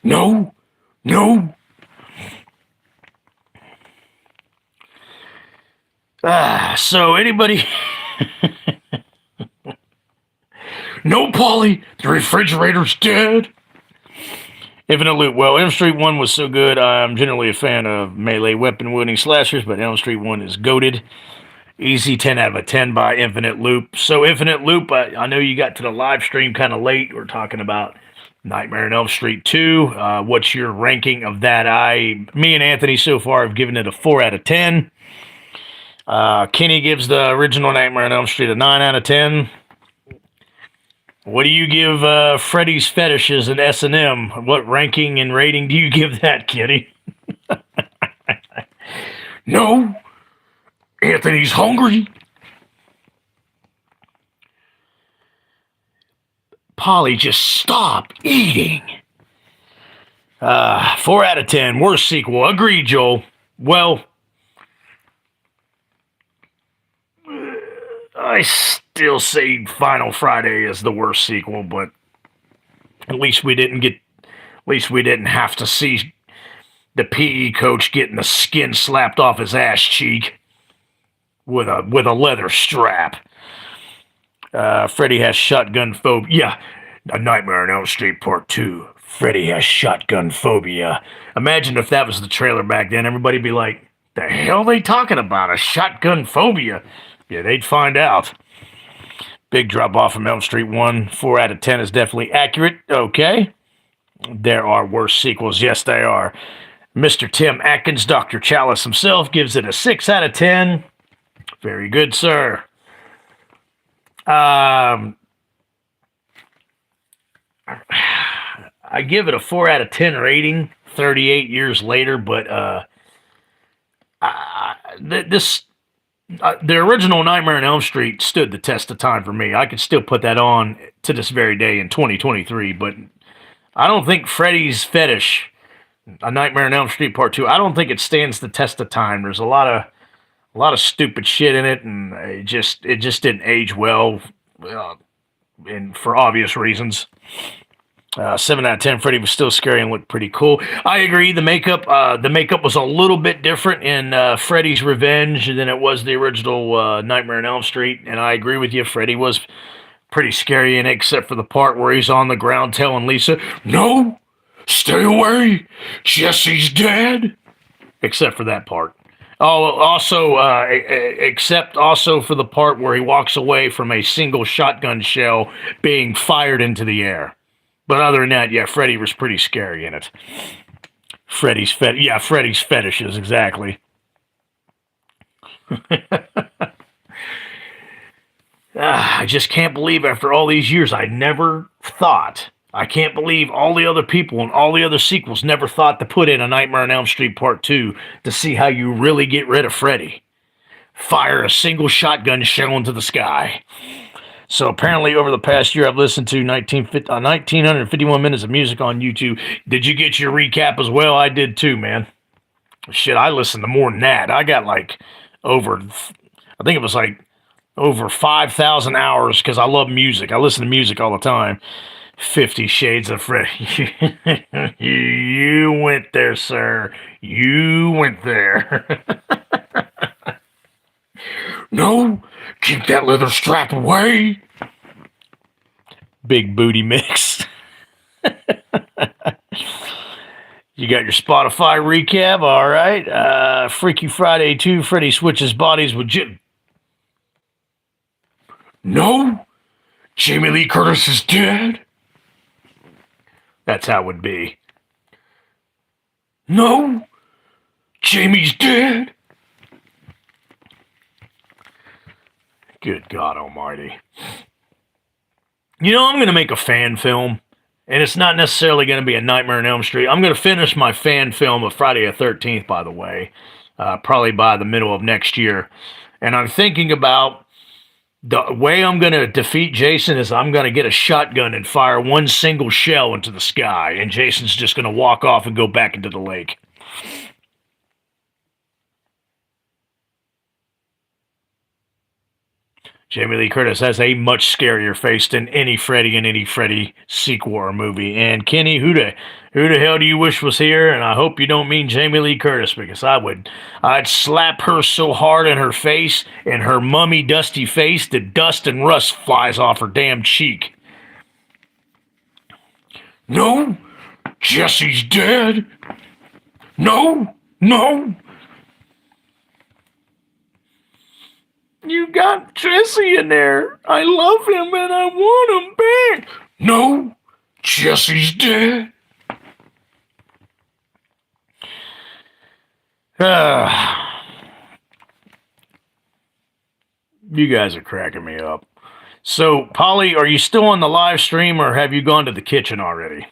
No. So anybody... No, Polly, the refrigerator's dead. Infinite Loop. Well, Elm Street 1 was so good, I'm generally a fan of melee weapon-wielding slashers, but Elm Street 1 is goated. Easy 10 out of a 10 by Infinite Loop. So Infinite Loop, I know you got to the live stream kind of late. We're talking about Nightmare on Elm Street 2. What's your ranking of that? Me and Anthony so far have given it a 4 out of 10. Kenny gives the original Nightmare on Elm Street a 9 out of 10. What do you give Freddy's Fetishes and S&M? What ranking and rating do you give that, Kitty? No, Anthony's hungry. Polly, just stop eating. 4 out of 10. Worst sequel. Agreed, Joel. Well, I still say Final Friday is the worst sequel, but at least we didn't have to see the PE coach getting the skin slapped off his ass cheek with a leather strap. Freddy has shotgun phobia. Yeah, A Nightmare on Elm Street Part 2. Freddy has shotgun phobia. Imagine if that was the trailer back then. Everybody'd be like, the hell are they talking about? A shotgun phobia? Yeah, they'd find out. Big drop off from Elm Street 1. 4 out of 10 is definitely accurate. Okay. There are worse sequels. Yes, they are. Mr. Tim Atkins, Dr. Chalice himself, gives it a 6 out of 10. Very good, sir. I give it a 4 out of 10 rating 38 years later, but the original Nightmare on Elm Street stood the test of time for me. I could still put that on to this very day in 2023, but I don't think Freddy's fetish, A Nightmare on Elm Street Part 2, I don't think it stands the test of time. There's a lot of stupid shit in it, and it just didn't age well, and for obvious reasons. 7 out of 10. Freddy was still scary and looked pretty cool. I agree. The makeup was a little bit different in Freddy's Revenge than it was the original Nightmare on Elm Street, and I agree with you. Freddy was pretty scary in it, except for the part where he's on the ground telling Lisa, "No, stay away. Jesse's dead." Except for that part. Oh, also, except also for the part where he walks away from a single shotgun shell being fired into the air. But other than that, yeah, Freddy was pretty scary in it. Freddy's fetishes, exactly. I just can't believe after all these years, I can't believe all the other people and all the other sequels never thought to put in A Nightmare on Elm Street Part 2 to see how you really get rid of Freddy. Fire a single shotgun shell into the sky. So apparently over the past year, I've listened to 1,951 minutes of music on YouTube. Did you get your recap as well? I did too, man. Shit, I listened to more than that. I got like over 5,000 hours because I love music. I listen to music all the time. 50 Shades of Freddy. You went there, sir. You went there. No, keep that leather strap away. Big booty mix. You got your Spotify recap, all right. Freaky Friday 2, Freddy switches bodies with Jim. No, Jamie Lee Curtis is dead. That's how it would be. No, Jamie's dead. Good God almighty. You know, I'm going to make a fan film, and it's not necessarily going to be a Nightmare on Elm Street. I'm going to finish my fan film of Friday the 13th, by the way, probably by the middle of next year. And I'm thinking about the way I'm going to defeat Jason is I'm going to get a shotgun and fire one single shell into the sky, and Jason's just going to walk off and go back into the lake. Jamie Lee Curtis has a much scarier face than any Freddy in any Freddy sequel or movie. And Kenny, who the hell do you wish was here? And I hope you don't mean Jamie Lee Curtis, because I'd slap her so hard in her face, and her mummy dusty face, that dust and rust flies off her damn cheek. No, Jesse's dead. No. You got Jesse in there. I love him and I want him back. No, Jesse's dead. You guys are cracking me up. So, Polly, are you still on the live stream or have you gone to the kitchen already?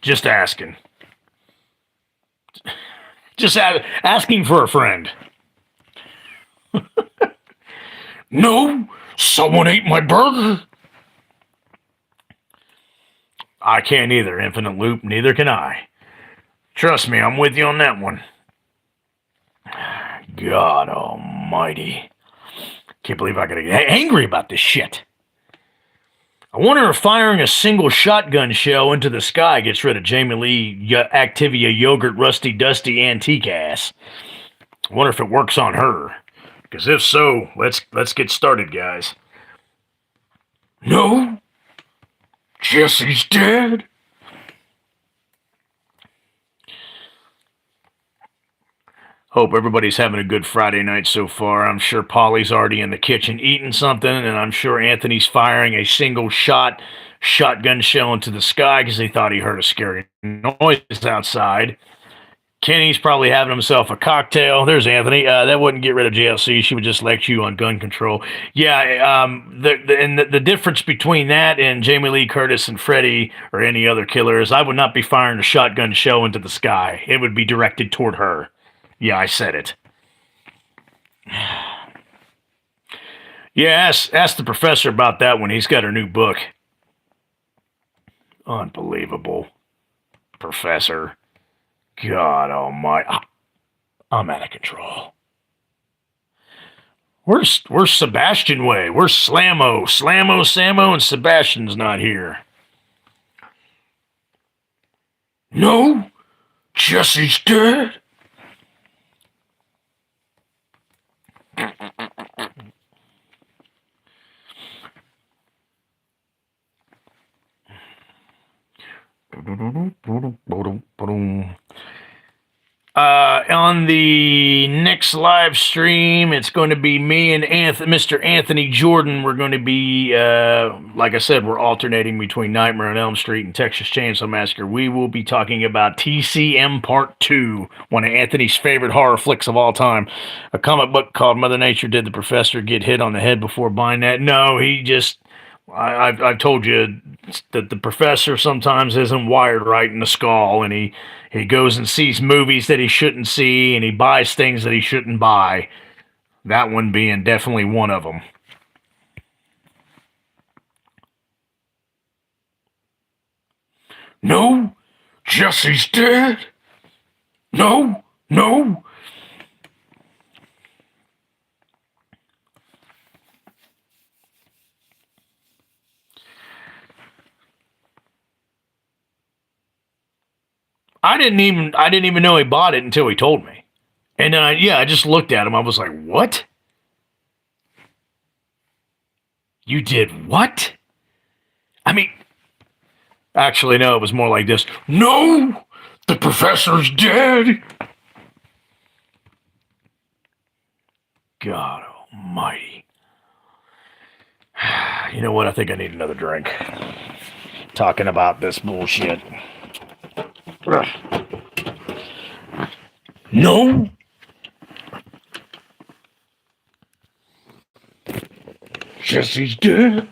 Just asking. Just asking for a friend. No, someone ate my burger. I can't either, Infinite Loop. Neither can I. Trust me, I'm with you on that one. God almighty. Can't believe I gotta get angry about this shit. I wonder if firing a single shotgun shell into the sky gets rid of Jamie Lee Activia Yogurt Rusty Dusty Antique Ass. I wonder if it works on her. Because if so, let's get started, guys. No? Jesse's dead? Hope everybody's having a good Friday night so far. I'm sure Polly's already in the kitchen eating something, and I'm sure Anthony's firing a single shotgun shell into the sky because he thought he heard a scary noise outside. Kenny's probably having himself a cocktail. There's Anthony. That wouldn't get rid of JLC. She would just lecture you on gun control. Yeah, the difference between that and Jamie Lee Curtis and Freddy or any other killer is I would not be firing a shotgun shell into the sky. It would be directed toward her. Yeah, I said it. Yeah, ask the professor about that when he's got her new book. Unbelievable. Professor. God almighty. I'm out of control. Where's Sebastian Way? Where's Slammo? Sammo, and Sebastian's not here. No? Jesse's dead? On the next live stream, it's going to be me and Mr. Anthony Jordan. We're going to be, like I said, we're alternating between Nightmare on Elm Street and Texas Chainsaw Massacre. We will be talking about TCM Part 2, one of Anthony's favorite horror flicks of all time. A comic book called Mother Nature Did the Professor Get Hit on the Head Before Buying That? No, he just... I've told you that the professor sometimes isn't wired right in the skull, and he goes and sees movies that he shouldn't see, and he buys things that he shouldn't buy. That one being definitely one of them. No? Jesse's dead? No? No? I didn't even know he bought it until he told me. And then I just looked at him. I was like, what? You did what? I mean, actually, no, it was more like this. No! The professor's dead! God almighty. You know what? I think I need another drink. Talking about this bullshit. No? Jesse's dead?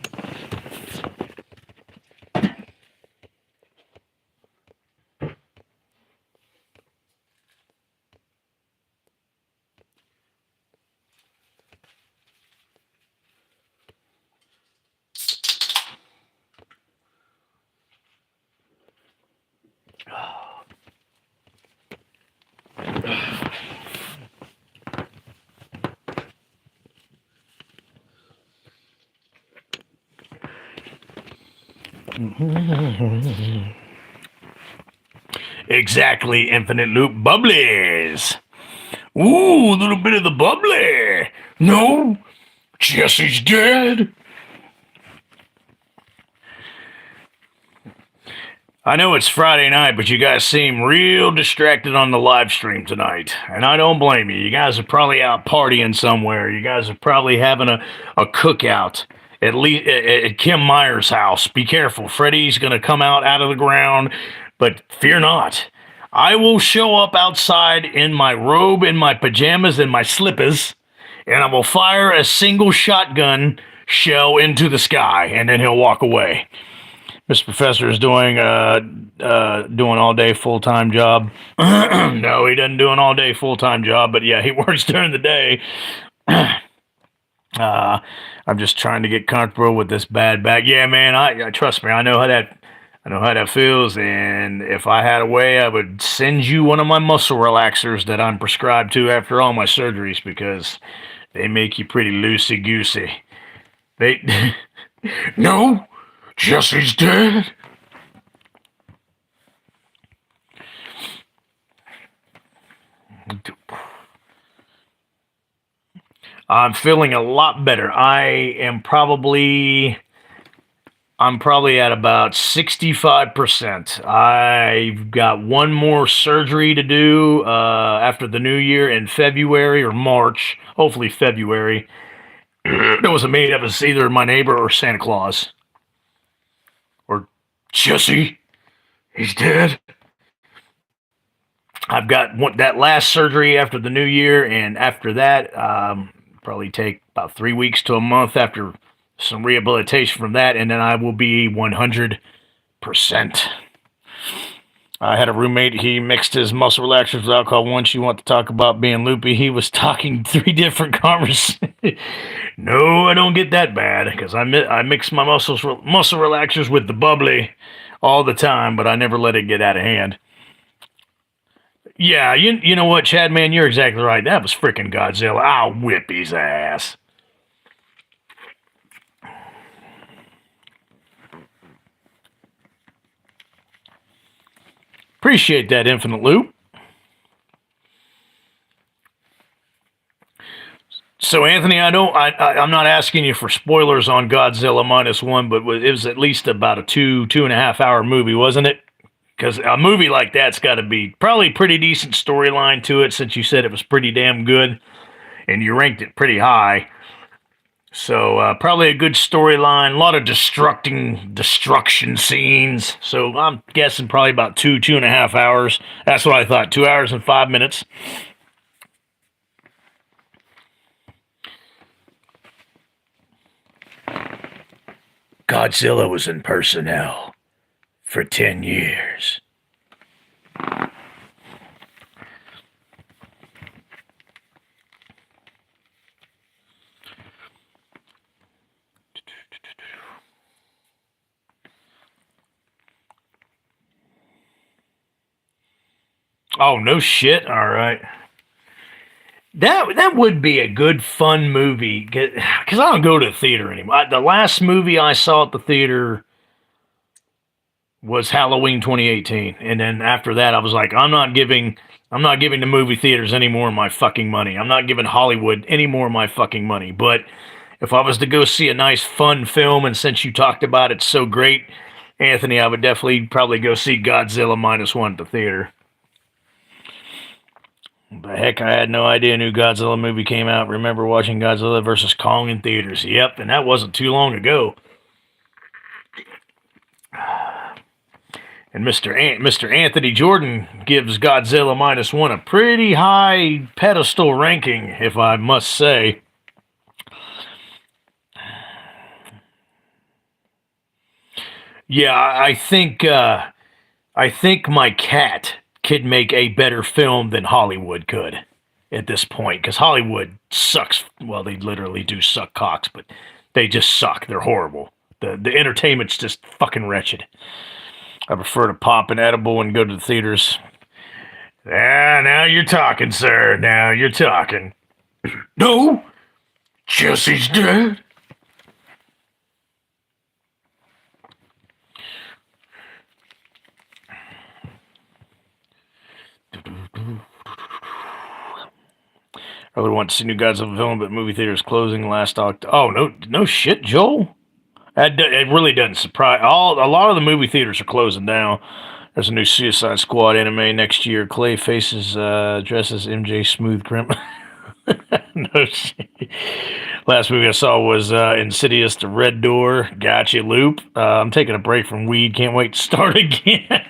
Exactly, infinite loop bubblies. Ooh, a little bit of the bubbly. No, Jesse's dead. I know it's Friday night, but you guys seem real distracted on the live stream tonight. And I don't blame you. You guys are probably out partying somewhere. You guys are probably having a cookout. At least at Kim Meyer's house. Be careful. Freddy's going to come out of the ground. But fear not. I will show up outside in my robe, in my pajamas, and my slippers. And I will fire a single shotgun shell into the sky. And then he'll walk away. Mr. Professor is doing all day full-time job. No, he doesn't do an all day full-time job, but yeah, he works during the day. I'm just trying to get comfortable with this bad back. Yeah, man, I trust me, I know how I know how that feels, and if I had a way, I would send you one of my muscle relaxers that I'm prescribed to after all my surgeries because they make you pretty loosey goosey. They. No! Jesse's dead! I'm feeling a lot better. I'm probably at about 65%. I've got one more surgery to do after the new year in February or March, hopefully February. That was made up as either my neighbor or Santa Claus. Or Jesse, he's dead. I've got that last surgery after the new year, and after that, probably take about 3 weeks to a month after some rehabilitation from that, and then I will be 100%. I had a roommate, he mixed his muscle relaxers with alcohol once. You want to talk about being loopy? He was talking 3 different conversations. No, I don't get that bad, because I mix my muscle relaxers with the bubbly all the time, but I never let it get out of hand. Yeah, you know what, Chad, man, you're exactly right. That was freaking Godzilla. I'll whip his ass. Appreciate that, Infinite Loop. So, Anthony, I'm not asking you for spoilers on Godzilla -1, but it was at least about a 2.5 hour movie, wasn't it? Because a movie like that's got to be probably pretty decent storyline to it, since you said it was pretty damn good, and you ranked it pretty high. So probably a good storyline, a lot of destruction scenes. So I'm guessing probably about 2.5 hours. That's what I thought. 2 hours and 5 minutes. Godzilla was in personnel for 10 years. Oh, no shit. All right. That would be a good fun movie, because I don't go to the theater anymore. The last movie I saw at the theater was Halloween 2018, and then after that I was like, I'm not giving the movie theaters any more of my fucking money. I'm not giving Hollywood any more of my fucking money. But if I was to go see a nice fun film, and since you talked about it so great, Anthony, I would definitely probably go see Godzilla -1 at the theater. The heck, I had no idea a new Godzilla movie came out. Remember watching Godzilla versus Kong in theaters. Yep, and that wasn't too long ago. And Mr. Anthony Jordan gives Godzilla -1 a pretty high pedestal ranking, if I must say. Yeah, I think my cat could make a better film than Hollywood could at this point, because Hollywood sucks. Well, they literally do suck cocks, but they just suck. They're horrible. The entertainment's just fucking wretched. I prefer to pop an edible and go to the theaters. Ah, now you're talking, sir. Now you're talking. No, Jesse's dead. I would want to see new Godzilla film, but movie theaters closing last October. Oh, no shit, Joel. It really doesn't surprise. A lot of the movie theaters are closing down. There's a new Suicide Squad anime next year. Clay faces dresses MJ Smooth Criminal. No shit. Last movie I saw was Insidious: The Red Door. Gotcha, Loop. I'm taking a break from weed. Can't wait to start again.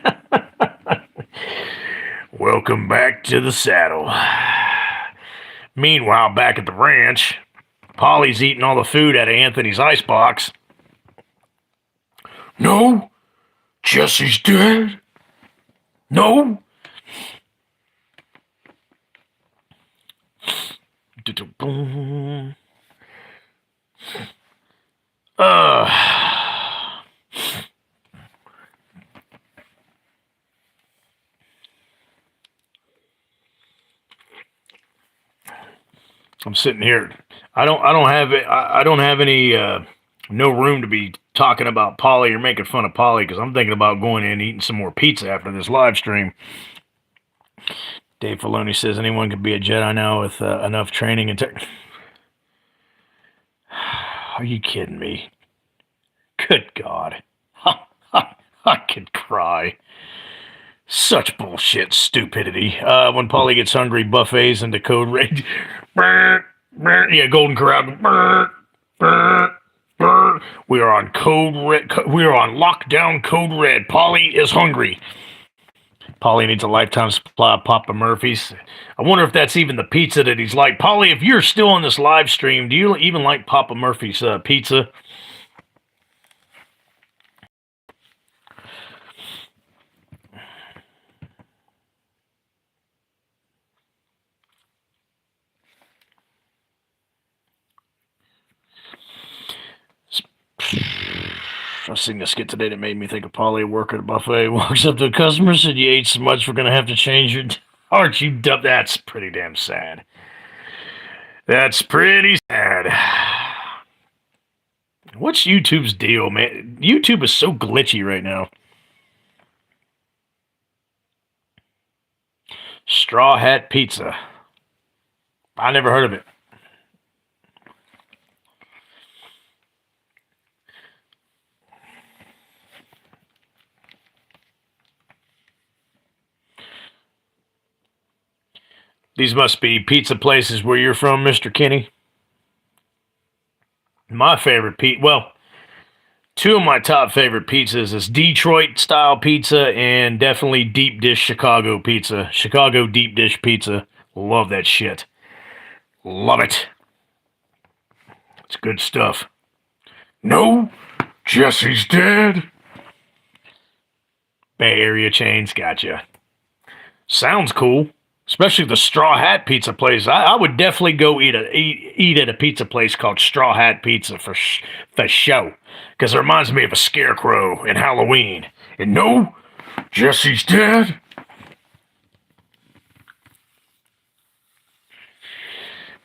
Welcome back to the saddle. Meanwhile, back at the ranch, Polly's eating all the food out of Anthony's icebox. No, Jesse's dead. No. I'm sitting here. I don't have any no room to be talking about Polly or making fun of Polly because I'm thinking about going in and eating some more pizza after this live stream. Dave Filoni says anyone could be a Jedi now with enough training and tech. Are you kidding me? Good God. I could cry. Such bullshit stupidity. When Polly gets hungry, buffets into code red. Yeah, Golden Corral. We are on code red. We are on lockdown code red. Polly is hungry. Polly needs a lifetime supply of Papa Murphy's. I wonder if that's even the pizza that he's like. Polly, if you're still on this live stream, do you even like Papa Murphy's pizza? I seen this skit today that made me think of Polly, a worker at a buffet, walks up to a customer, said, "You ate so much, we're going to have to change your... Aren't you dumb?" That's pretty damn sad. That's pretty sad. What's YouTube's deal, man? YouTube is so glitchy right now. Straw Hat Pizza. I never heard of it. These must be pizza places where you're from, Mr. Kinney. My favorite pizza, well, two of my top favorite pizzas is Detroit style pizza and definitely deep dish Chicago pizza. Chicago deep dish pizza. Love that shit. Love it. It's good stuff. No, Jesse's dead. Bay Area chains, gotcha. Sounds cool. Especially the Straw Hat Pizza place. I would definitely go eat at a pizza place called Straw Hat Pizza for show. Because it reminds me of a scarecrow in Halloween. And no, Jesse's dead.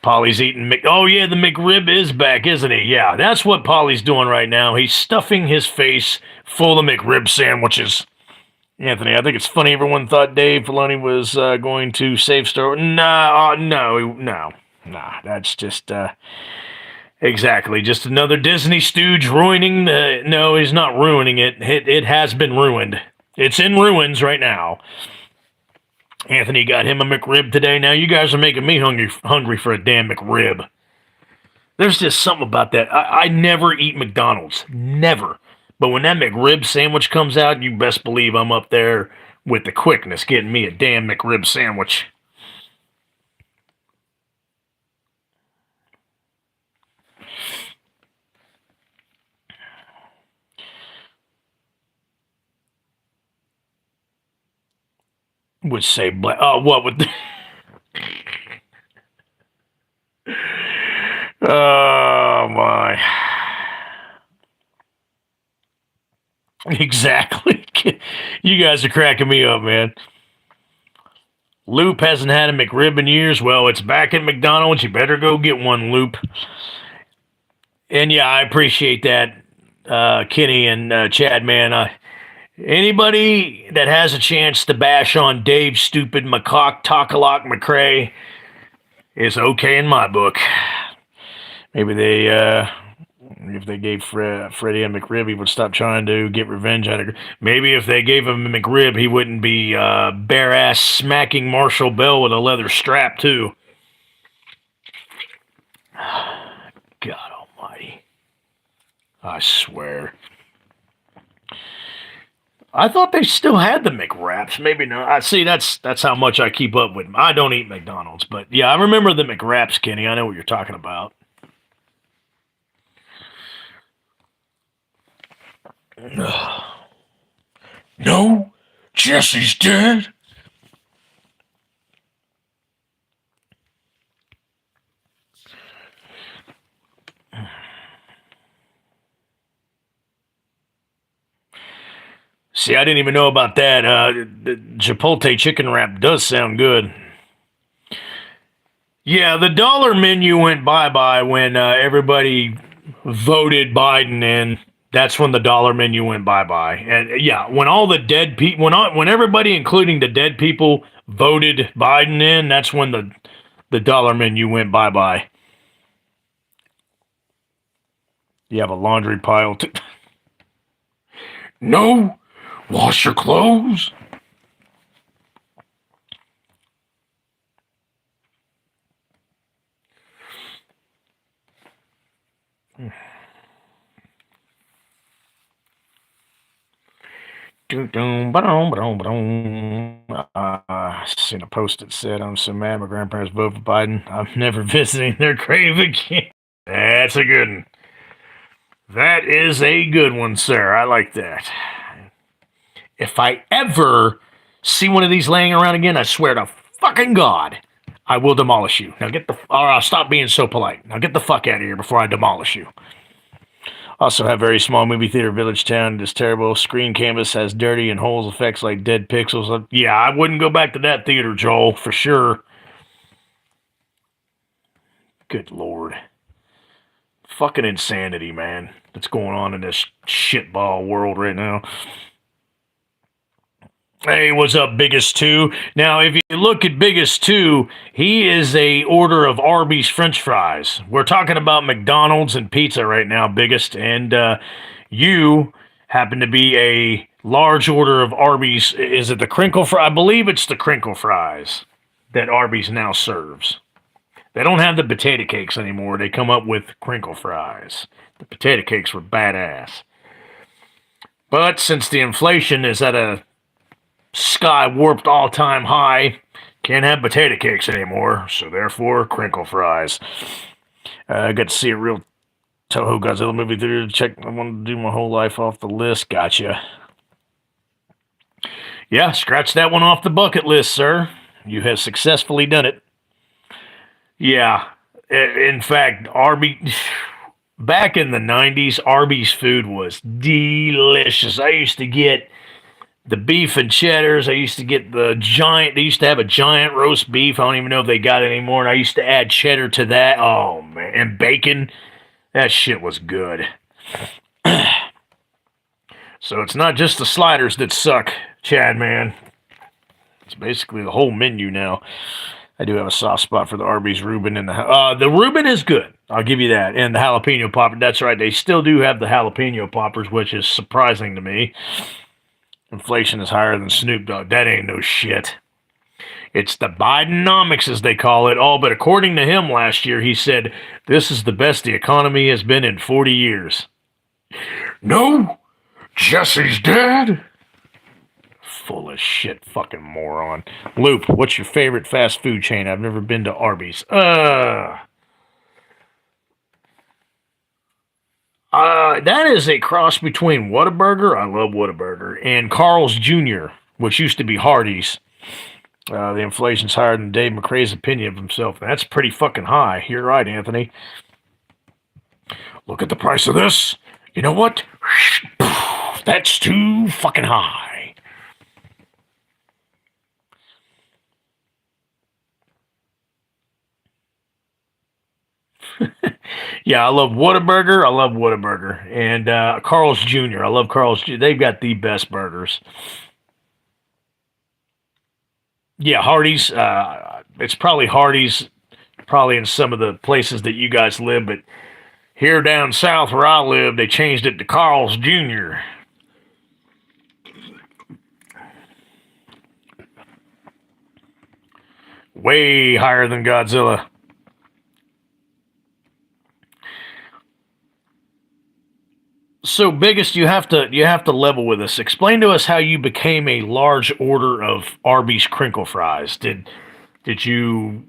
Polly's eating oh yeah, the McRib is back, isn't he? Yeah, that's what Polly's doing right now. He's stuffing his face full of McRib sandwiches. Anthony, I think it's funny everyone thought Dave Filoni was going to save Star Wars. No. That's just, exactly, just another Disney stooge ruining no, he's not ruining it. It has been ruined. It's in ruins right now. Anthony got him a McRib today. Now you guys are making me hungry for a damn McRib. There's just something about that. I never eat McDonald's. Never. But when that McRib sandwich comes out, you best believe I'm up there with the quickness getting me a damn McRib sandwich. Would say what would the... Oh my. Exactly. You guys are cracking me up, man. Loop hasn't had a McRib in years. Well, it's back at McDonald's. You better go get one, Loop. And yeah, I appreciate that, Kenny and Chad, man. Anybody that has a chance to bash on Dave's stupid macaque, Takalak McCrae is okay in my book. Maybe if they gave Freddy a McRib, he would stop trying to get revenge on it. Maybe if they gave him a McRib, he wouldn't be bare ass smacking Marshall Bell with a leather strap too. God almighty. I swear. I thought they still had the McWraps. Maybe not. I see. That's how much I keep up with them. I don't eat McDonald's, but yeah, I remember the McWraps, Kenny. I know what you're talking about. No, Jesse's dead. See, I didn't even know about that. The Chipotle chicken wrap does sound good. Yeah, the dollar menu went bye-bye when everybody voted Biden in. That's when the dollar menu went bye-bye. And yeah, when all the dead people, when everybody, including the dead people, voted Biden in, that's when the dollar menu went bye-bye. You have a laundry pile too. No, wash your clothes. Seen a post that said, "I'm so mad my grandparents voted for Biden. I'm never visiting their grave again." That's a good one. That is a good one, sir. I like that. If I ever see one of these laying around again, I swear to fucking God, I will demolish you. Now or I'll stop being so polite. Now get the fuck out of here before I demolish you. Also have very small movie theater village town. It is terrible. Screen canvas has dirty and holes effects like dead pixels. Yeah, I wouldn't go back to that theater, Joel, for sure. Good Lord. Fucking insanity, man. That's going on in this shitball world right now. Hey, what's up, Biggest Two? Now, if you look at Biggest Two, he is a order of Arby's French fries. We're talking about McDonald's and pizza right now, Biggest, and you happen to be a large order of Arby's. Is it the crinkle fry? I believe it's the crinkle fries that Arby's now serves. They don't have the potato cakes anymore. They come up with crinkle fries. The potato cakes were badass. But since the inflation is at a sky warped all-time high, can't have potato cakes anymore, so therefore crinkle fries. I got to see a real Toho Godzilla movie theater to check. I wanted to do my whole life off the list. Gotcha. Yeah, scratch that one off the bucket list, sir. You have successfully done it. Yeah, in fact, back in the 90s, Arby's food was delicious. I used to get the beef and cheddars. I used to get they used to have a giant roast beef. I don't even know if they got it anymore. And I used to add cheddar to that. Oh, man. And bacon. That shit was good. So it's not just the sliders that suck, Chad, man. It's basically the whole menu now. I do have a soft spot for the Arby's Reuben and the Reuben is good. I'll give you that. And the jalapeno popper. That's right. They still do have the jalapeno poppers, which is surprising to me. Inflation is higher than Snoop Dogg. That ain't no shit. It's the Bidenomics, as they call it. Oh, but according to him last year, he said, this is the best the economy has been in 40 years. No, Jesse's dead. Full of shit, fucking moron. Loop, what's your favorite fast food chain? I've never been to Arby's. That is a cross between Whataburger, I love Whataburger, and Carl's Jr., which used to be Hardee's. The inflation's higher than Dave McRae's opinion of himself. That's pretty fucking high. You're right, Anthony. Look at the price of this. You know what? That's too fucking high. Yeah, I love Whataburger. I love Whataburger. And Carl's Jr. I love Carl's Jr. They've got the best burgers. Yeah, Hardee's. It's probably Hardee's, probably in some of the places that you guys live, but here down south where I live, they changed it to Carl's Jr. Way higher than Godzilla. So, Biggest, you have to level with us. Explain to us how you became a large order of Arby's crinkle fries. Did you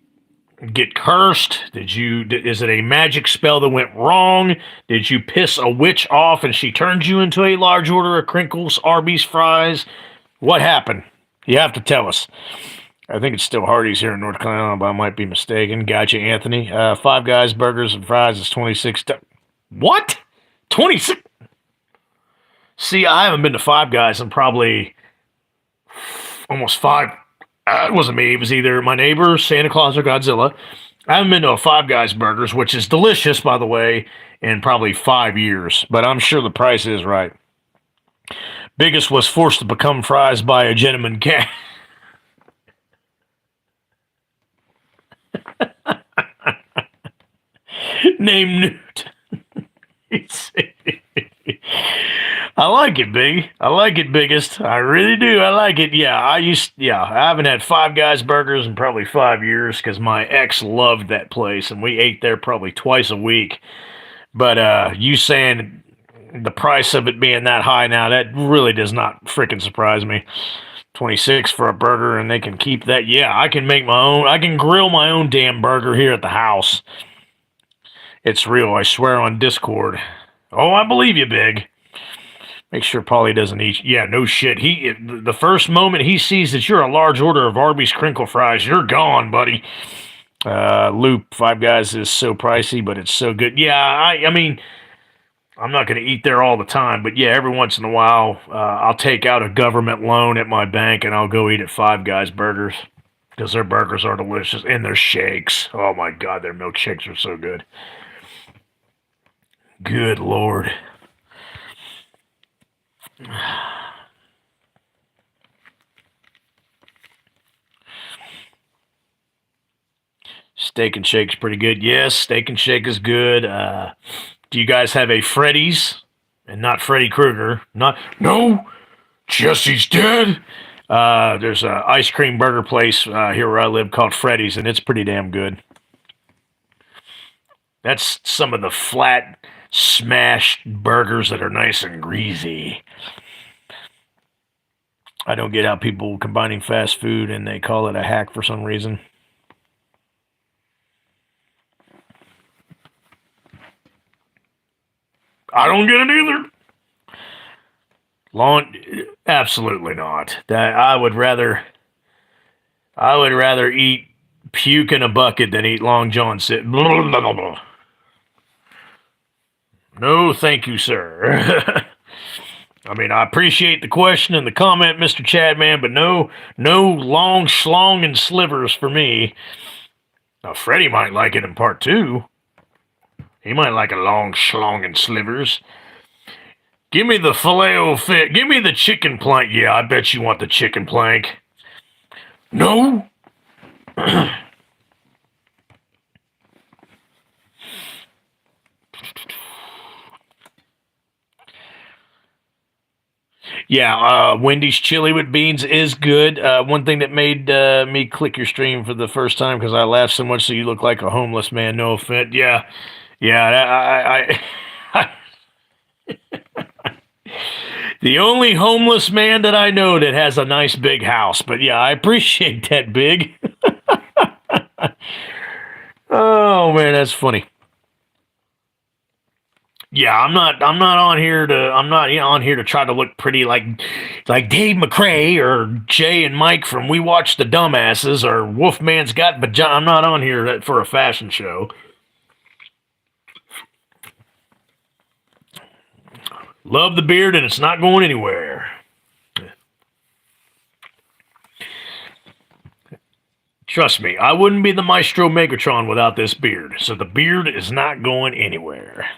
get cursed? Is it a magic spell that went wrong? Did you piss a witch off and she turned you into a large order of crinkles Arby's fries? What happened? You have to tell us. I think it's still Hardee's here in North Carolina, but I might be mistaken. Gotcha, Anthony. Five Guys burgers and fries is 26. What? 26? See, I haven't been to Five Guys in probably almost five. It wasn't me. It was either my neighbor, Santa Claus, or Godzilla. I haven't been to a Five Guys Burgers, which is delicious, by the way, in probably 5 years, but I'm sure the price is right. Biggest was forced to become fries by a gentleman cat. Named Newt. I like it, Big. I like it, Biggest. I really do. I like it. Yeah, I haven't had Five Guys Burgers in probably 5 years because my ex loved that place and we ate there probably twice a week. But you saying the price of it being that high now, that really does not freaking surprise me. 26 for a burger and they can keep that. Yeah, I can make my own. I can grill my own damn burger here at the house. It's real, I swear on Discord. Oh, I believe you, Big. Make sure Paulie doesn't eat. Yeah, no shit. The first moment he sees that you're a large order of Arby's crinkle fries, you're gone, buddy. Loop, Five Guys is so pricey, but it's so good. Yeah, I mean, I'm not going to eat there all the time, but yeah, every once in a while, I'll take out a government loan at my bank and I'll go eat at Five Guys Burgers because their burgers are delicious and their shakes. Oh my God, their milkshakes are so good. Good Lord. Steak and Shake's pretty good. Yes, Steak and Shake is good. Do you guys have a Freddy's? And not Freddy Krueger. No, Jesse's dead. There's an ice cream burger place here where I live called Freddy's, and it's pretty damn good. That's some of the flat, smashed burgers that are nice and greasy. I don't get how people combining fast food and they call it a hack for some reason. I don't get it either. Absolutely not. That I would rather eat puke in a bucket than eat Long John sit. No, thank you, sir. I mean, I appreciate the question and the comment, Mr. Chadman, but no long schlong and slivers for me. Now, Freddy might like it in part 2. He might like a long schlong and slivers. Give me the filet-o-fish. Give me the chicken plank. Yeah, I bet you want the chicken plank. No. Yeah, Wendy's chili with beans is good. One thing that made me click your stream for the first time because I laughed so much, so you look like a homeless man. No offense. Yeah. The only homeless man that I know that has a nice big house. But yeah, I appreciate that, Big. Oh man, that's funny. Yeah, I'm not on here to try to look pretty like Dave McRae or Jay and Mike from We Watch the Dumbasses or Wolfman's Got Vagina. I'm not on here for a fashion show. Love the beard and it's not going anywhere. Trust me, I wouldn't be the Maestro Megatron without this beard. So the beard is not going anywhere.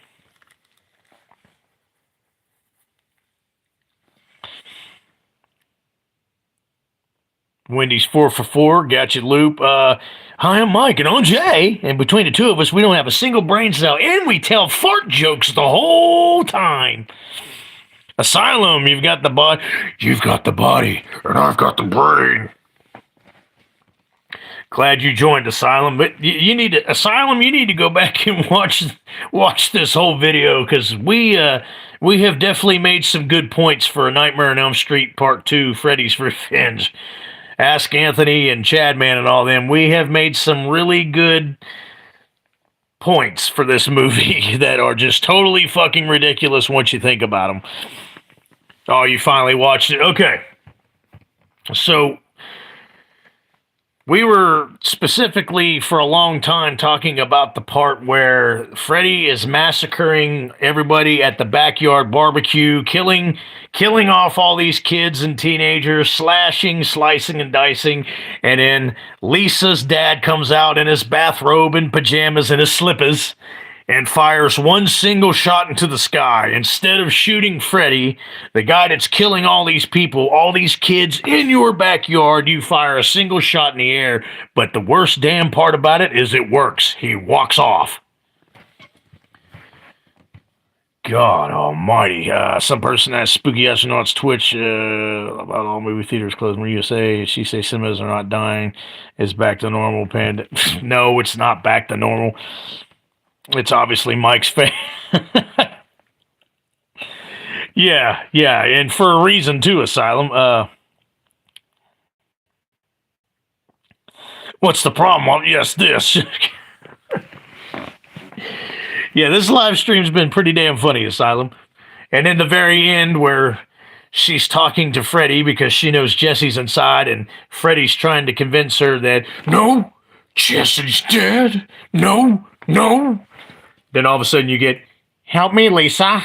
Wendy's 4 for 4, got you, Loop. Hi, I'm Mike, and I'm Jay. And between the two of us, we don't have a single brain cell, and we tell fart jokes the whole time. Asylum, you've got the body. You've got the body, and I've got the brain. Glad you joined Asylum, but you need to Asylum. You need to go back and watch this whole video because we have definitely made some good points for A Nightmare on Elm Street Part 2, Freddy's Revenge. Ask Anthony and Chadman and all them. We have made some really good points for this movie that are just totally fucking ridiculous once you think about them. Oh, you finally watched it? Okay. So, We were specifically for a long time talking about the part where Freddy is massacring everybody at the backyard barbecue, killing off all these kids and teenagers, slashing, slicing, and dicing, and then Lisa's dad comes out in his bathrobe and pajamas and his slippers and fires one single shot into the sky. Instead of shooting Freddy, the guy that's killing all these people, all these kids in your backyard, you fire a single shot in the air. But the worst damn part about it is it works. He walks off. God almighty. Some person asked Spooky Astronauts Twitch about all movie theaters closing in the USA. She say cinemas are not dying. It's back to normal. No, it's not back to normal. It's obviously Mike's face. Yeah, and for a reason too, Asylum. What's the problem? Well, yes, this. Yeah, this live stream's been pretty damn funny, Asylum. And in the very end, where she's talking to Freddy because she knows Jesse's inside, and Freddy's trying to convince her that, no, Jesse's dead. No. Then all of a sudden you get, help me, Lisa.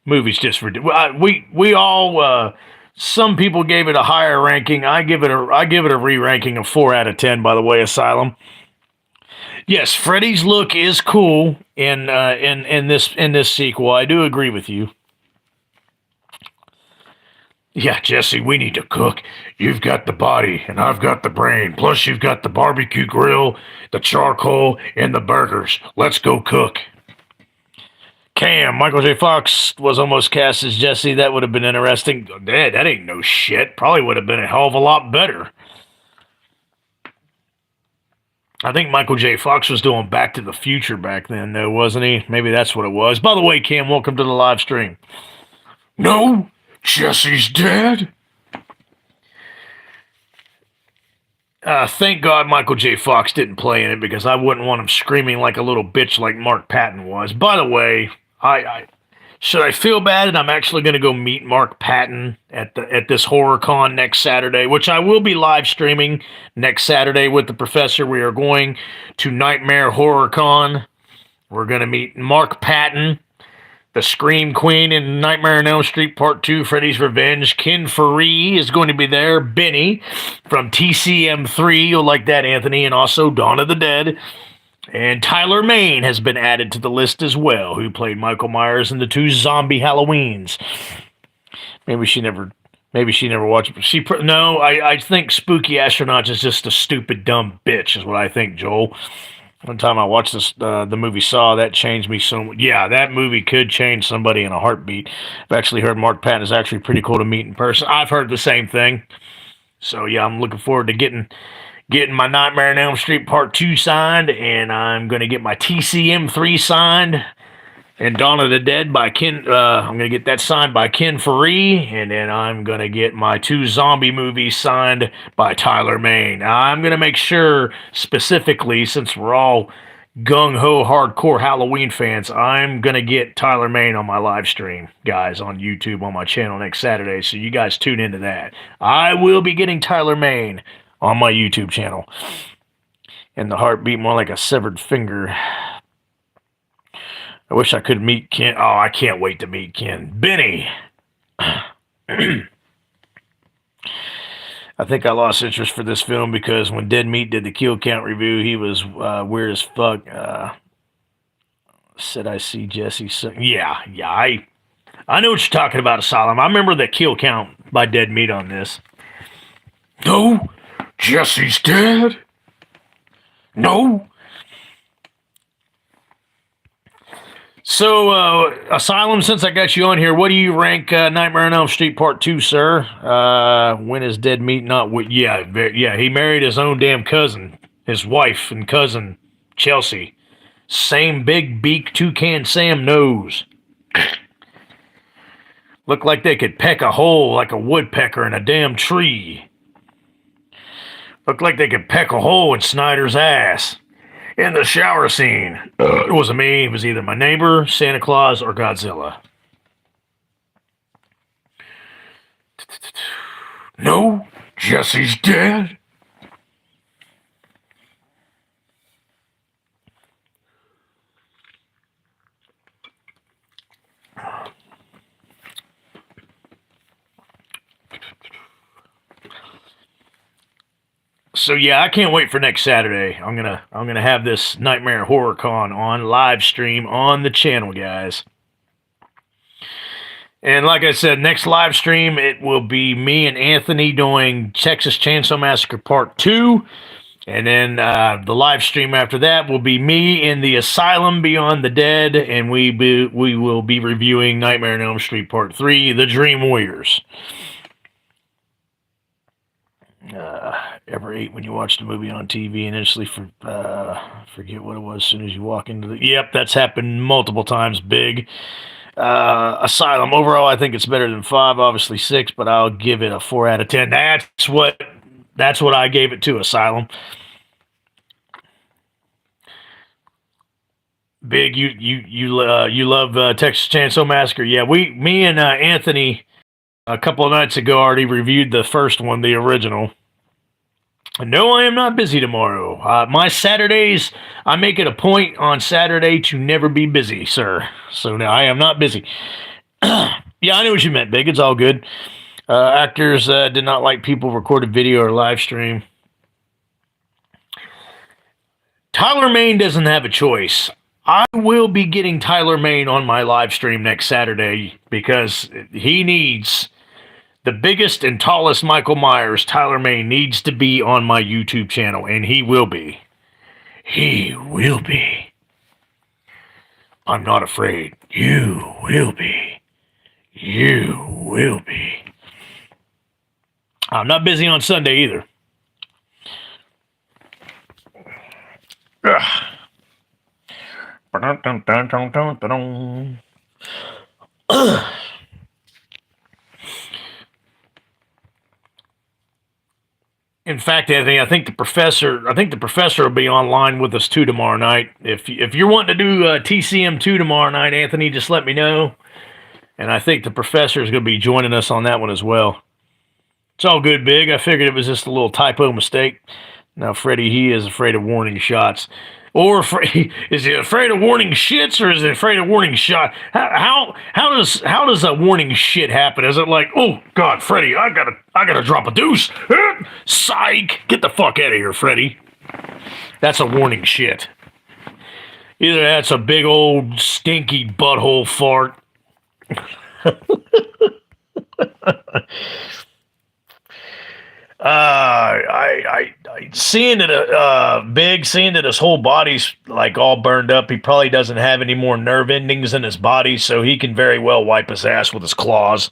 Movie's just ridiculous. We all, some people gave it a higher ranking. I give it a re-ranking of 4 out of 10. By the way, Asylum. Yes, Freddy's look is cool in this sequel. I do agree with you. Yeah, Jesse, we need to cook. You've got the body, and I've got the brain. Plus, you've got the barbecue grill, the charcoal, and the burgers. Let's go cook. Cam, Michael J. Fox was almost cast as Jesse. That would have been interesting. Dad, that ain't no shit. Probably would have been a hell of a lot better. I think Michael J. Fox was doing Back to the Future back then, though, wasn't he? Maybe that's what it was. By the way, Cam, welcome to the live stream. No, Jesse's dead. Thank God Michael J. Fox didn't play in it, because I wouldn't want him screaming like a little bitch like Mark Patton was. By the way, should I feel bad that I'm actually going to go meet Mark Patton at this horror con next Saturday, which I will be live streaming next Saturday with the professor. We are going to Nightmare Horror Con. We're going to meet Mark Patton, the Scream Queen in Nightmare on Elm Street Part 2, Freddy's Revenge. Ken Faree is going to be there. Benny from TCM3. You'll like that, Anthony. And also Dawn of the Dead. And Tyler Mane has been added to the list as well, who played Michael Myers in the 2 zombie Halloweens. Maybe she never watched it. No, I think Spooky Astronauts is just a stupid, dumb bitch, is what I think, Joel. One time I watched the movie Saw, that changed me so much. Yeah, that movie could change somebody in a heartbeat. I've actually heard Mark Patton is actually pretty cool to meet in person. I've heard the same thing. So yeah, I'm looking forward to getting my Nightmare on Elm Street Part 2 signed, and I'm going to get my TCM3 signed, and Dawn of the Dead by Ken. I'm going to get that signed by Ken Faree, and then I'm going to get my 2 zombie movies signed by Tyler Mane. I'm going to make sure, specifically, since we're all gung-ho hardcore Halloween fans, I'm going to get Tyler Mane on my live stream, guys, on YouTube on my channel next Saturday, so you guys tune into that. I will be getting Tyler Mane on my YouTube channel. And the heartbeat more like a severed finger. I wish I could meet Ken. Oh, I can't wait to meet Ken. Benny. I think I lost interest for this film because when Dead Meat did the kill count review, he was weird as fuck. Said I see Jesse. Yeah, I know what you're talking about, Asylum. I remember the kill count by Dead Meat on this. No, Jesse's dead. No. So, Asylum, since I got you on here, what do you rank Nightmare on Elm Street Part 2, sir? When is Dead Meat not... Yeah, he married his own damn cousin, his wife and cousin, Chelsea. Same big beak Toucan Sam nose. Looked like they could peck a hole like a woodpecker in a damn tree. Looked like they could peck a hole in Snyder's ass. In the shower scene, it wasn't me. It was either my neighbor, Santa Claus, or Godzilla. No, Jesse's dead. So yeah, I can't wait for next Saturday. I'm gonna have this Nightmare Horror Con on live stream on the channel, guys. And like I said, next live stream it will be me and Anthony doing Texas Chainsaw Massacre Part 2. And then the live stream after that will be me in the Asylum Beyond the Dead, and we will be reviewing Nightmare on Elm Street Part 3, The Dream Warriors. Ever ate when you watched a movie on TV and instantly forget what it was as soon as you walk into the... Yep, that's happened multiple times, big. Asylum, overall, I think it's better than 5, obviously 6, but I'll give it a 4 out of 10. That's what I gave it to, Asylum. Big, you love Texas Chainsaw Massacre. Yeah, me and Anthony a couple of nights ago already reviewed the first one, the original. No, I am not busy tomorrow. My Saturdays, I make it a point on Saturday to never be busy, sir. So no, I am not busy. Yeah, I know what you meant, Big. It's all good. Actors did not like people recorded video or live stream. Tyler Main doesn't have a choice. I will be getting Tyler Main on my live stream next Saturday because he needs the biggest and tallest Michael Myers. Tyler Main needs to be on my YouTube channel, and he will be. He will be. I'm not afraid. You will be. You will be. I'm not busy on Sunday either. Ugh. In fact, Anthony, I think the professor will be online with us too tomorrow night. If you're wanting to do TCM2 tomorrow night, Anthony, just let me know. And I think the professor is going to be joining us on that one as well. It's all good, Big. I figured it was just a little typo mistake. Now, Freddy, he is afraid of warning shots. Or is he afraid of warning shits, or is he afraid of warning shot? How does a warning shit happen? Is it like, oh God, Freddy, I gotta drop a deuce? Psych! Get the fuck out of here, Freddy. That's a warning shit. Either that's a big old stinky butthole fart. Seeing that his whole body's like all burned up, he probably doesn't have any more nerve endings in his body, so he can very well wipe his ass with his claws.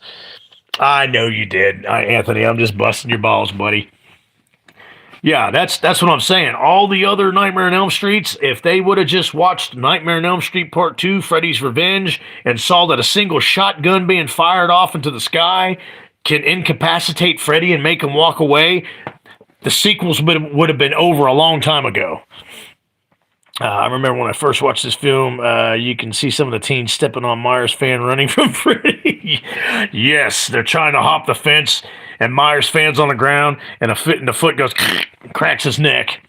I know you did, Anthony. I'm just busting your balls, buddy. Yeah, that's what I'm saying. All the other Nightmare on Elm Streets, if they would have just watched Nightmare on Elm Street Part 2, Freddy's Revenge, and saw that a single shotgun being fired off into the sky can incapacitate Freddy and make him walk away, the sequels would have been over a long time ago. I remember when I first watched this film, you can see some of the teens stepping on Myers fan running from Freddy. Yes, they're trying to hop the fence, and Myers fan's on the ground, and the foot goes, cracks his neck.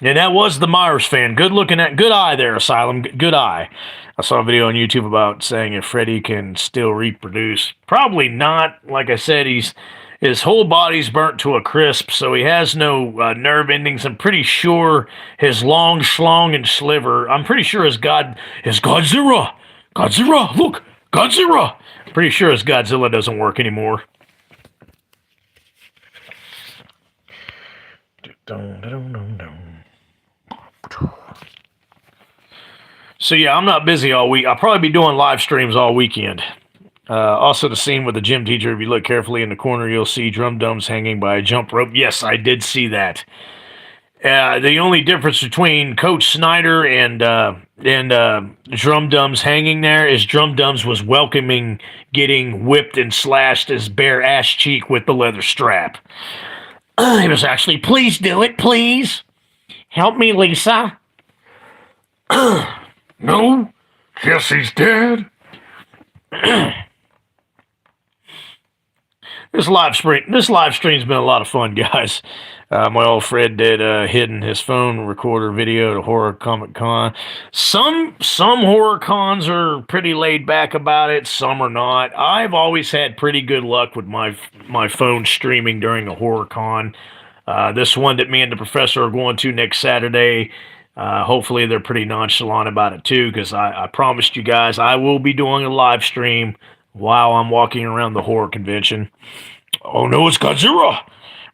And that was the Myers fan. Good eye there, Asylum. Good eye. I saw a video on YouTube about saying if Freddy can still reproduce. Probably not. Like I said, his whole body's burnt to a crisp, so he has no nerve endings. I'm pretty sure his long schlong and sliver, I'm pretty sure his Godzilla. Godzilla, look, Godzilla. I'm pretty sure his Godzilla doesn't work anymore. So yeah, I'm not busy all week. I'll probably be doing live streams all weekend. Also, the scene with the gym teacher, if you look carefully in the corner, you'll see Drum Dums hanging by a jump rope. Yes, I did see that. The only difference between Coach Snyder and Drum Dums hanging there is Drum Dums was welcoming getting whipped and slashed his bare ass cheek with the leather strap. He was actually, please do it, please. Help me, Lisa. No? Guess he's dead. This live stream's been a lot of fun, guys. My old Fred did hidden his phone recorder video to Horror Comic Con. Some horror cons are pretty laid back about it. Some are not. I've always had pretty good luck with my phone streaming during a horror con. This one that me and the professor are going to next Saturday. Hopefully they're pretty nonchalant about it too, because I promised you guys I will be doing a live stream while I'm walking around the horror convention. Oh no, it's Godzilla!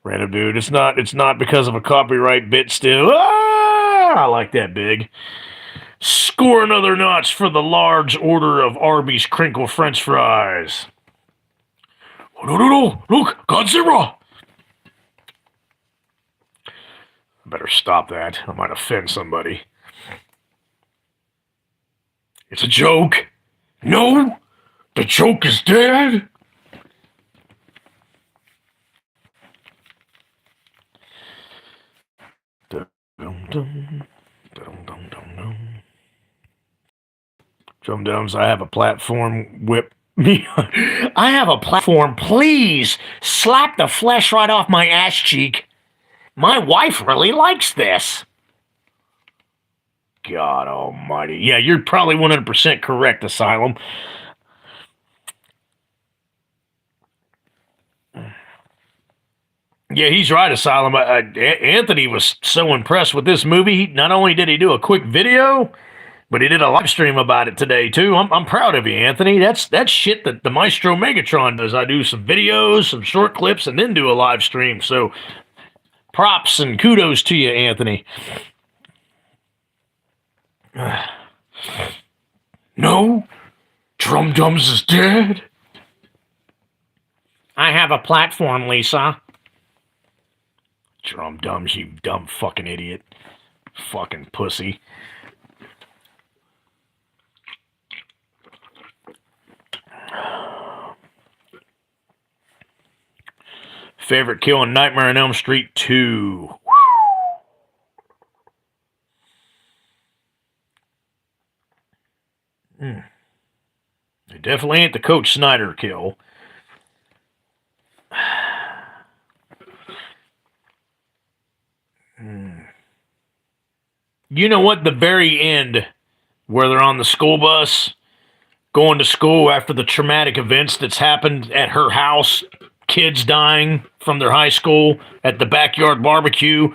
Random dude, it's not because of a copyright bit still. I like that big. Score another notch for the large order of Arby's crinkle french fries. Oh, no, look, Godzilla! Better stop that. I might offend somebody. It's a joke. No, the joke is dead. Dum-dums, I have a platform. Whip me. I have a platform. Please slap the flesh right off my ass cheek. My wife really likes this. God almighty. Yeah, you're probably 100% correct, Asylum. Yeah, he's right, Asylum. Anthony was so impressed with this movie. Not only did he do a quick video, but he did a live stream about it today, too. I'm proud of you, Anthony. That's shit that the Maestro Megatron does. I do some videos, some short clips, and then do a live stream. So props and kudos to you, Anthony. No, Drum Dums is dead. I have a platform, Lisa. Drum Dums, you dumb fucking idiot. Fucking pussy. Favorite kill in Nightmare on Elm Street 2. It definitely ain't the Coach Snyder kill. You know what? The very end, where they're on the school bus, going to school after the traumatic events that's happened at her house, kids dying from their high school at the backyard barbecue.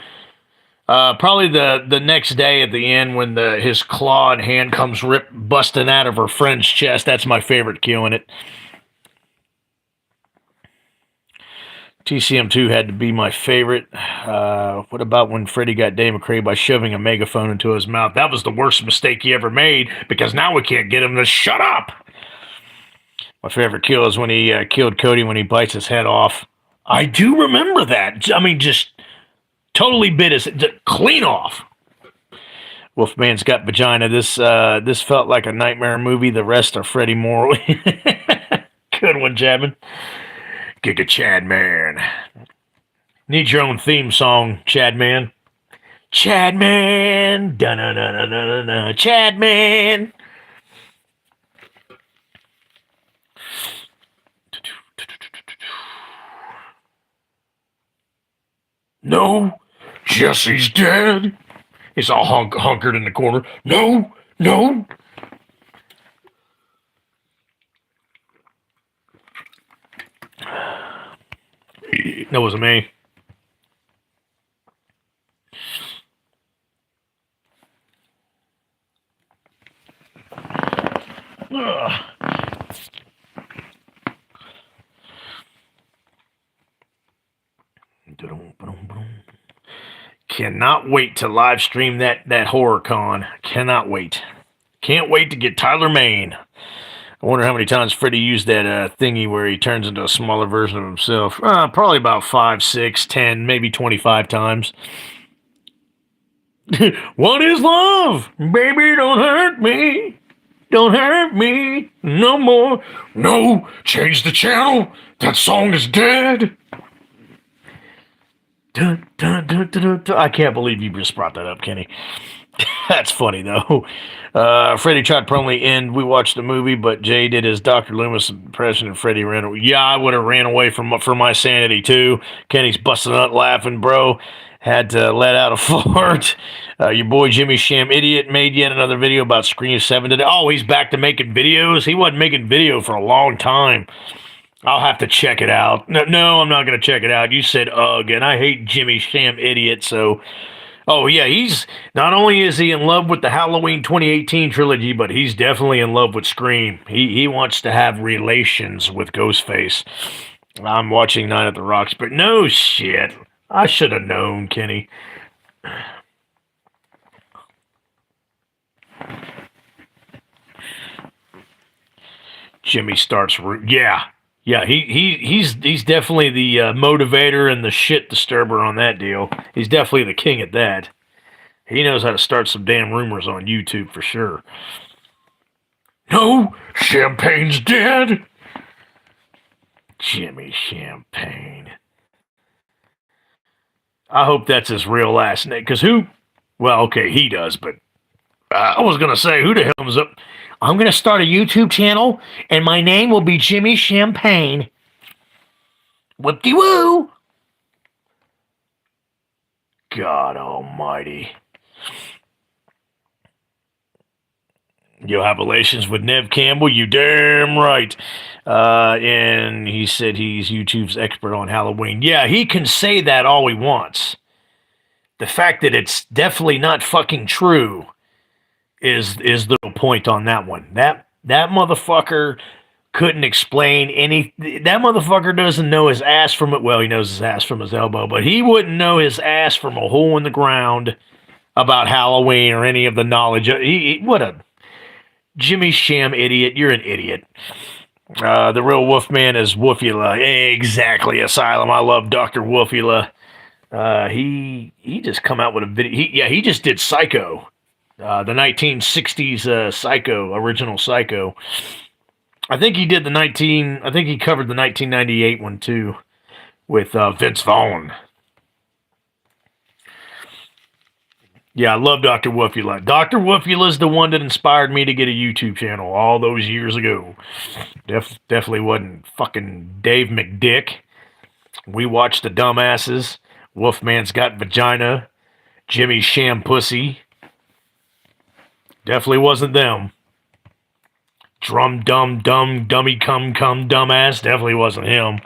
Probably the next day at the end when his clawed hand comes busting out of her friend's chest. That's my favorite kill in it. TCM2 had to be my favorite. What about when Freddy got Dave McCrae by shoving a megaphone into his mouth? That was the worst mistake he ever made, because now we can't get him to shut up. My favorite kill is when he killed Cody when he bites his head off. I do remember that. I mean, just totally bit his clean off. Wolfman's got vagina. This felt like a nightmare movie. The rest are Freddy Moore. Good one, Chapman. Giga Chad Man. Need your own theme song, Chad Man. Chad Man. Da-na-na-na-na-na. Chad Man. No, Jesse's dead. He's all hunkered in the corner. No. That wasn't me. Cannot wait to live stream that horror con. Cannot wait. Can't wait to get Tyler Maine. I wonder how many times Freddy used that thingy where he turns into a smaller version of himself. Probably about 5, 6, 10, maybe 25 times. What is love? Baby, don't hurt me. Don't hurt me no more. No, change the channel. That song is dead. Dun, dun, dun, dun, dun, dun. I can't believe you just brought that up, Kenny. That's funny, though. Freddy tried to permanently end. We watched the movie, but Jay did his Dr. Loomis impression, and Freddy ran away. Yeah, I would have ran away from my sanity, too. Kenny's busting up laughing, bro. Had to let out a fart. Your boy Jimmy Sham Idiot made yet another video about Scream 7 today. Oh, he's back to making videos? He wasn't making video for a long time. I'll have to check it out. No, I'm not going to check it out. You said ugh, and I hate Jimmy Sham Idiot, so... Oh, yeah, he's... Not only is he in love with the Halloween 2018 trilogy, but he's definitely in love with Scream. He wants to have relations with Ghostface. I'm watching Night at the Roxbury. No shit. I should have known, Kenny. Jimmy starts... Yeah. Yeah, he's definitely the motivator and the shit disturber on that deal. He's definitely the king at that. He knows how to start some damn rumors on YouTube for sure. No, Champagne's dead. Jimmy Champagne. I hope that's his real last name. Because who? Well, okay, he does, but I was going to say, who the hell is up? I'm going to start a YouTube channel, and my name will be Jimmy Champagne. Whoop-de-woo. God almighty. You'll have relations with Nev Campbell? You damn right. And he said he's YouTube's expert on Halloween. Yeah, he can say that all he wants. The fact that it's definitely not fucking true is the point on that one. That motherfucker couldn't explain any... That motherfucker doesn't know his ass from it. Well, he knows his ass from his elbow, but he wouldn't know his ass from a hole in the ground about Halloween or any of the knowledge. What a... Jimmy Sham idiot. You're an idiot. The real Wolfman is Wolfula. Exactly, Asylum. I love Dr. Wolfula. He just come out with a video. He just did Psycho. The 1960s Psycho, original Psycho. I think he covered the 1998 one too with Vince Vaughn. Yeah, I love Dr. Wolfula. Dr. Wolfula is the one that inspired me to get a YouTube channel all those years ago. Definitely wasn't fucking Dave McDick. We watched the dumbasses. Wolfman's Got Vagina. Jimmy Sham Pussy. Definitely wasn't them. Drum Dum Dum Dummy Cum Dumbass. Definitely wasn't him.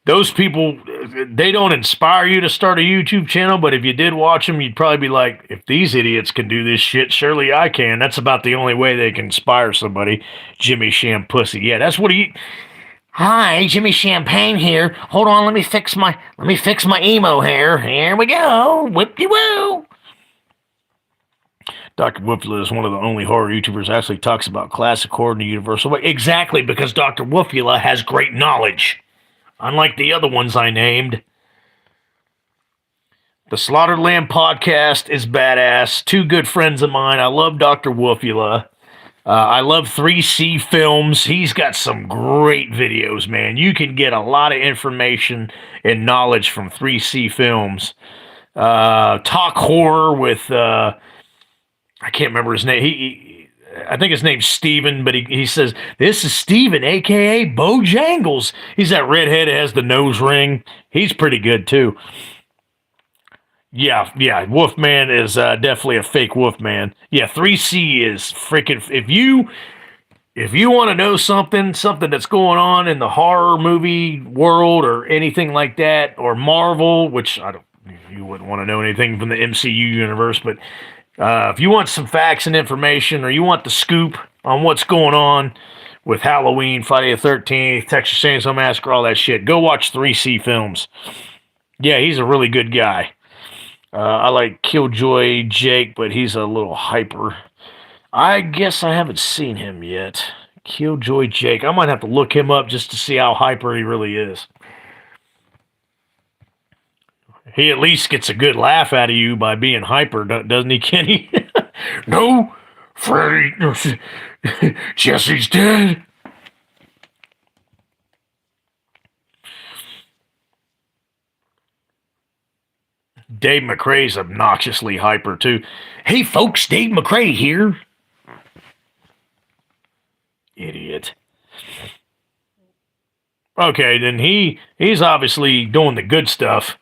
Those people, they don't inspire you to start a YouTube channel, but if you did watch them, you'd probably be like, if these idiots can do this shit, surely I can. That's about the only way they can inspire somebody. Jimmy Sham Pussy. Yeah, that's what he... Hi, Jimmy Champagne here. Hold on, let me fix my emo hair. Here we go. Whip-de-woo. Dr. Wolfula is one of the only horror YouTubers that actually talks about classic horror in the universal way. Exactly, because Dr. Wolfula has great knowledge. Unlike the other ones I named. The Slaughtered Lamb podcast is badass. Two good friends of mine. I love Dr. Wolfula. I love 3C Films. He's got some great videos, man. You can get a lot of information and knowledge from 3C Films. Talk Horror with... I can't remember his name. I think his name's Steven, but he says, this is Steven, a.k.a. Bojangles. He's that redhead that has the nose ring. He's pretty good, too. Yeah, Wolfman is definitely a fake Wolfman. Yeah, 3C is freaking... If you want to know something that's going on in the horror movie world or anything like that, or Marvel, which you wouldn't want to know anything from the MCU universe, but... if you want some facts and information, or you want the scoop on what's going on with Halloween, Friday the 13th, Texas Chainsaw Massacre, all that shit, go watch 3C Films. Yeah, he's a really good guy. I like Killjoy Jake, but he's a little hyper. I guess I haven't seen him yet. Killjoy Jake. I might have to look him up just to see how hyper he really is. He at least gets a good laugh out of you by being hyper, doesn't he, Kenny? No, Freddy, Jesse's dead. Dave McRae's obnoxiously hyper, too. Hey, folks, Dave McRae here. Idiot. Okay, then he's obviously doing the good stuff.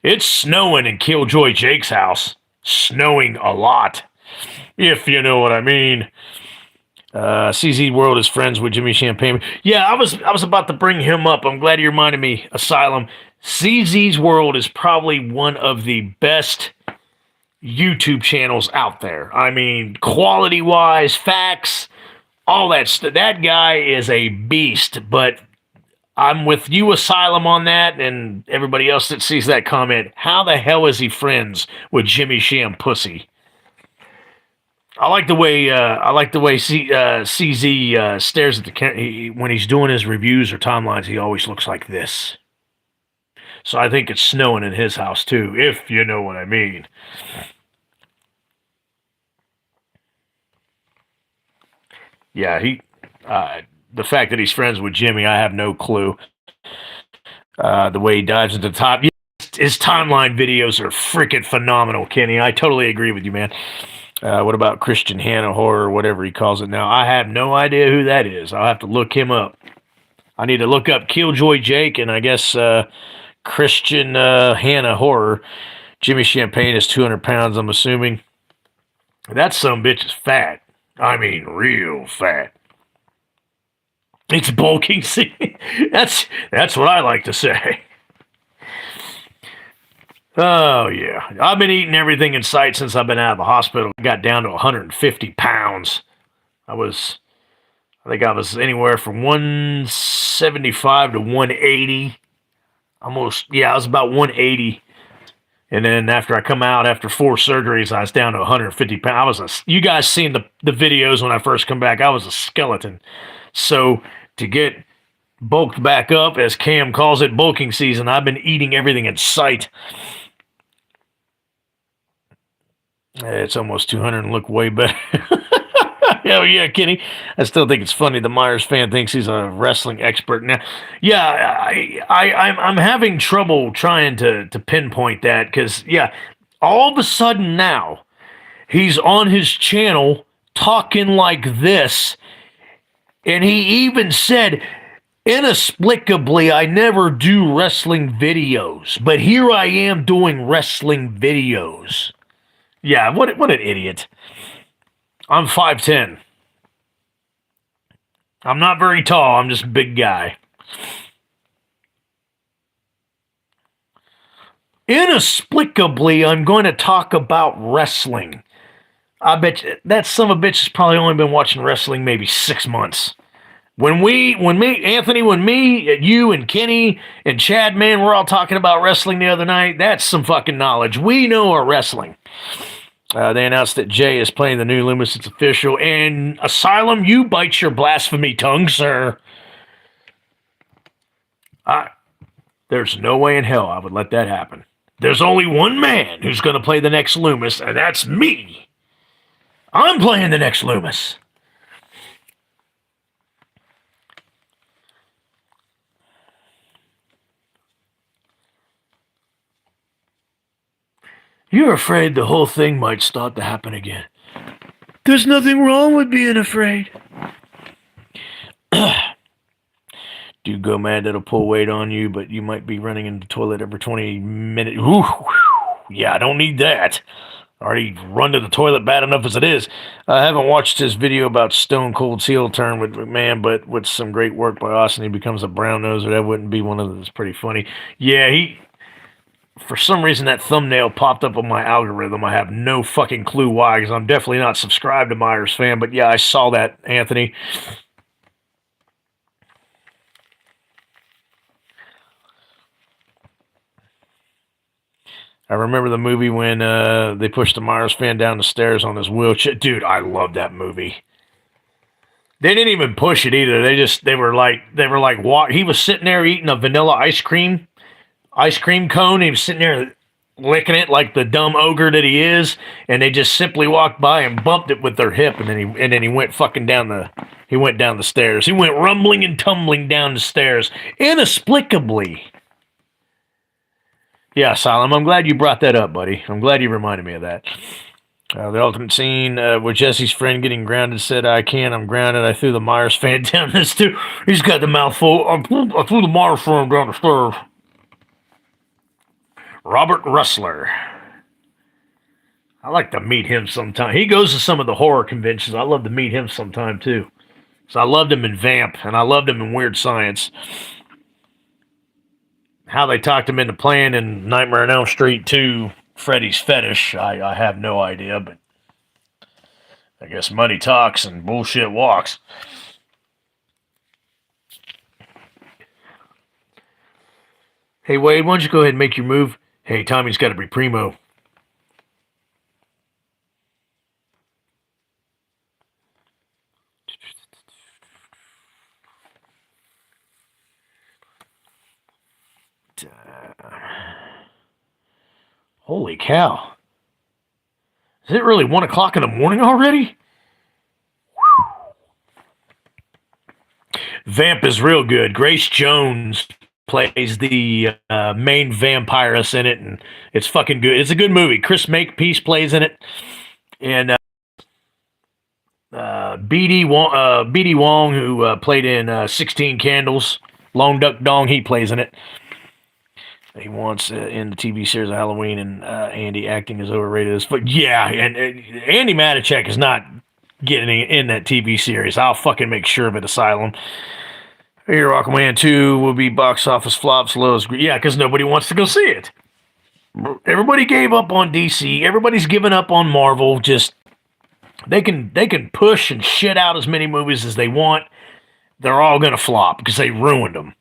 It's snowing in Killjoy Jake's house. Snowing a lot, if you know what I mean. CZ World is friends with Jimmy Champagne. Yeah, I was about to bring him up. I'm glad you reminded me. Asylum. CZ's World is probably one of the best YouTube channels out there. I mean, quality wise, facts, all that stuff. That guy is a beast. But I'm with you, Asylum, on that, and everybody else that sees that comment. How the hell is he friends with Jimmy Pussy? I like the way CZ stares at the camera when he's doing his reviews or timelines. He always looks like this. So I think it's snowing in his house too, if you know what I mean. Yeah, the fact that he's friends with Jimmy, I have no clue. The way he dives into the top, his timeline videos are freaking phenomenal, Kenny. I totally agree with you, man. What about Christian Hannah Horror, whatever he calls it now? I have no idea who that is. I'll have to look him up. I need to look up Killjoy Jake and I guess Christian Hannah Horror. Jimmy Champagne is 200 pounds, I'm assuming. That sumbitch is fat. I mean, real fat. It's bulking. That's what I like to say. Oh, yeah. I've been eating everything in sight since I've been out of the hospital. I got down to 150 pounds. I think I was anywhere from 175 to 180. I was about 180. And then after I come out, after 4 surgeries, I was down to 150 pounds. You guys seen the videos when I first come back. I was a skeleton. So to get bulked back up, as Cam calls it, bulking season, I've been eating everything in sight. It's almost 200 and look way better. Hell yeah, Kenny. I still think it's funny the Myers fan thinks he's a wrestling expert now. Yeah, I'm having trouble trying to pinpoint that because, yeah, all of a sudden now he's on his channel talking like this, and he even said, inexplicably, I never do wrestling videos, but here I am doing wrestling videos. Yeah, what an idiot. I'm 5'10". I'm not very tall. I'm just a big guy. Inexplicably, I'm going to talk about wrestling. I bet you that son of a bitch has probably only been watching wrestling maybe 6 months. When me, you and Kenny and Chad, man, we're all talking about wrestling the other night. That's some fucking knowledge. We know our wrestling. They announced that Jay is playing the new Loomis. It's official. And Asylum, you bite your blasphemy tongue, sir. There's no way in hell I would let that happen. There's only one man who's going to play the next Loomis, and that's me. I'm playing the next Loomis. You're afraid the whole thing might start to happen again. There's nothing wrong with being afraid. Do go mad, that'll pull weight on you, but you might be running in the toilet every 20 minutes. Ooh, yeah, I don't need that. I already run to the toilet bad enough as it is. I haven't watched his video about Stone Cold Heel Turn with McMahon, but with some great work by Austin, he becomes a brown noser. That wouldn't be one of those. Pretty funny. Yeah, for some reason, that thumbnail popped up on my algorithm. I have no fucking clue why, because I'm definitely not subscribed to Myers Fan. But yeah, I saw that, Anthony. I remember the movie when they pushed the Myers Fan down the stairs on his wheelchair. Dude, I love that movie. They didn't even push it either. They were like, he was sitting there eating a vanilla ice cream cone. He was sitting there licking it like the dumb ogre that he is, and they just simply walked by and bumped it with their hip, and then he went fucking down the stairs. He went rumbling and tumbling down the stairs inexplicably. Yeah, Asylum, I'm glad you brought that up, buddy. I'm glad you reminded me of that. The alternate scene where Jesse's friend getting grounded said, I can't, I'm grounded. I threw the Myers Fan down this too. He's got the mouthful. I threw the Myers Fan down the stairs. Robert Russler. I like to meet him sometime. He goes to some of the horror conventions. I love to meet him sometime too. So I loved him in Vamp, and I loved him in Weird Science. How they talked him into playing in Nightmare on Elm Street 2, Freddy's Fetish, I have no idea, but I guess money talks and bullshit walks. Hey, Wade, why don't you go ahead and make your move? Hey, Tommy's got to be primo. Holy cow. Is it really 1 o'clock in the morning already? Vamp is real good. Grace Jones plays the main vampiress in it, and it's fucking good. It's a good movie. Chris Makepeace plays in it, and B.D. Wong, who played in 16 Candles, Long Duck Dong, he plays in it. He wants in the TV series of Halloween, and Andy acting is overrated as fuck. Yeah, and Andy Matichak is not getting in that TV series. I'll fucking make sure of it, Asylum. Here, Aquaman 2 will be box office flops, lows. Yeah, because nobody wants to go see it. Everybody gave up on DC. Everybody's given up on Marvel. Just they can push and shit out as many movies as they want. They're all gonna flop because they ruined them.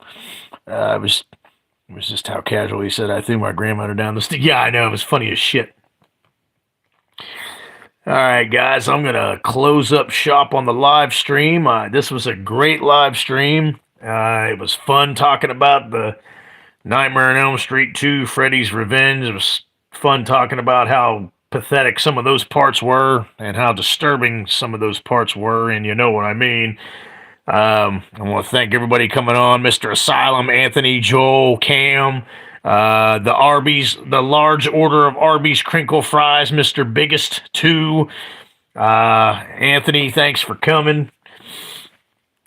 It was just how casual he said, I threw my grandmother down the stairs. Yeah, I know. It was funny as shit. All right, guys, I'm going to close up shop on the live stream. This was a great live stream. It was fun talking about the Nightmare on Elm Street 2, Freddy's Revenge. It was fun talking about how pathetic some of those parts were and how disturbing some of those parts were, and you know what I mean. I want to thank everybody coming on, Mr. Asylum, Anthony, Joel, Cam, the Arby's, the large order of Arby's crinkle fries, Mr. Biggest 2. Anthony, thanks for coming.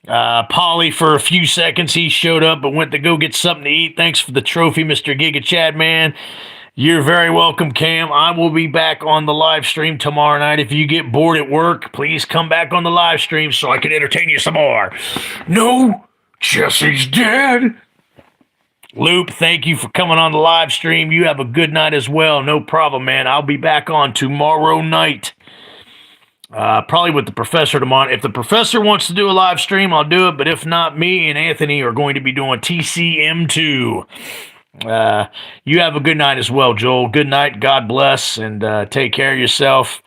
Polly, for a few seconds, he showed up but went to go get something to eat. Thanks for the trophy, Mr. Giga Chad, man. You're very welcome, Cam. I will be back on the live stream tomorrow night. If you get bored at work, please come back on the live stream so I can entertain you some more. No, Jesse's dead. Loop, thank you for coming on the live stream. You have a good night as well. No problem, man. I'll be back on tomorrow night. Probably with the professor tomorrow. If the professor wants to do a live stream, I'll do it. But if not, me and Anthony are going to be doing TCM2. You have a good night as well, Joel. Good night. God bless, and take care of yourself.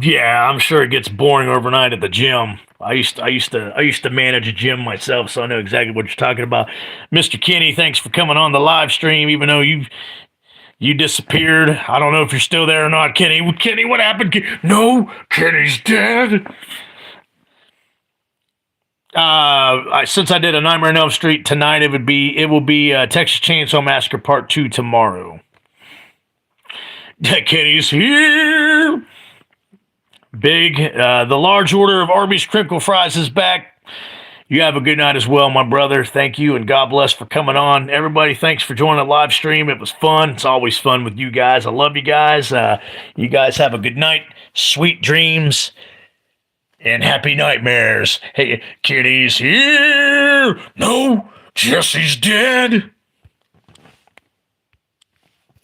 Yeah, I'm sure it gets boring overnight at the gym. I used to manage a gym myself, so I know exactly what you're talking about. Mr. Kenny, thanks for coming on the live stream, even though you disappeared. I don't know if you're still there or not, Kenny. Kenny, what happened? No, Kenny's dead. Since I did a Nightmare on Elm Street tonight, it will be Texas Chainsaw Massacre Part 2 tomorrow. Kenny's here. Big, the large order of Arby's crinkle fries is back. You have a good night as well, my brother. Thank you, and God bless for coming on. Everybody, thanks for joining the live stream. It was fun. It's always fun with you guys. I love you guys. You guys have a good night. Sweet dreams. And happy nightmares. Hey, Kitty's here. No, Jesse's dead.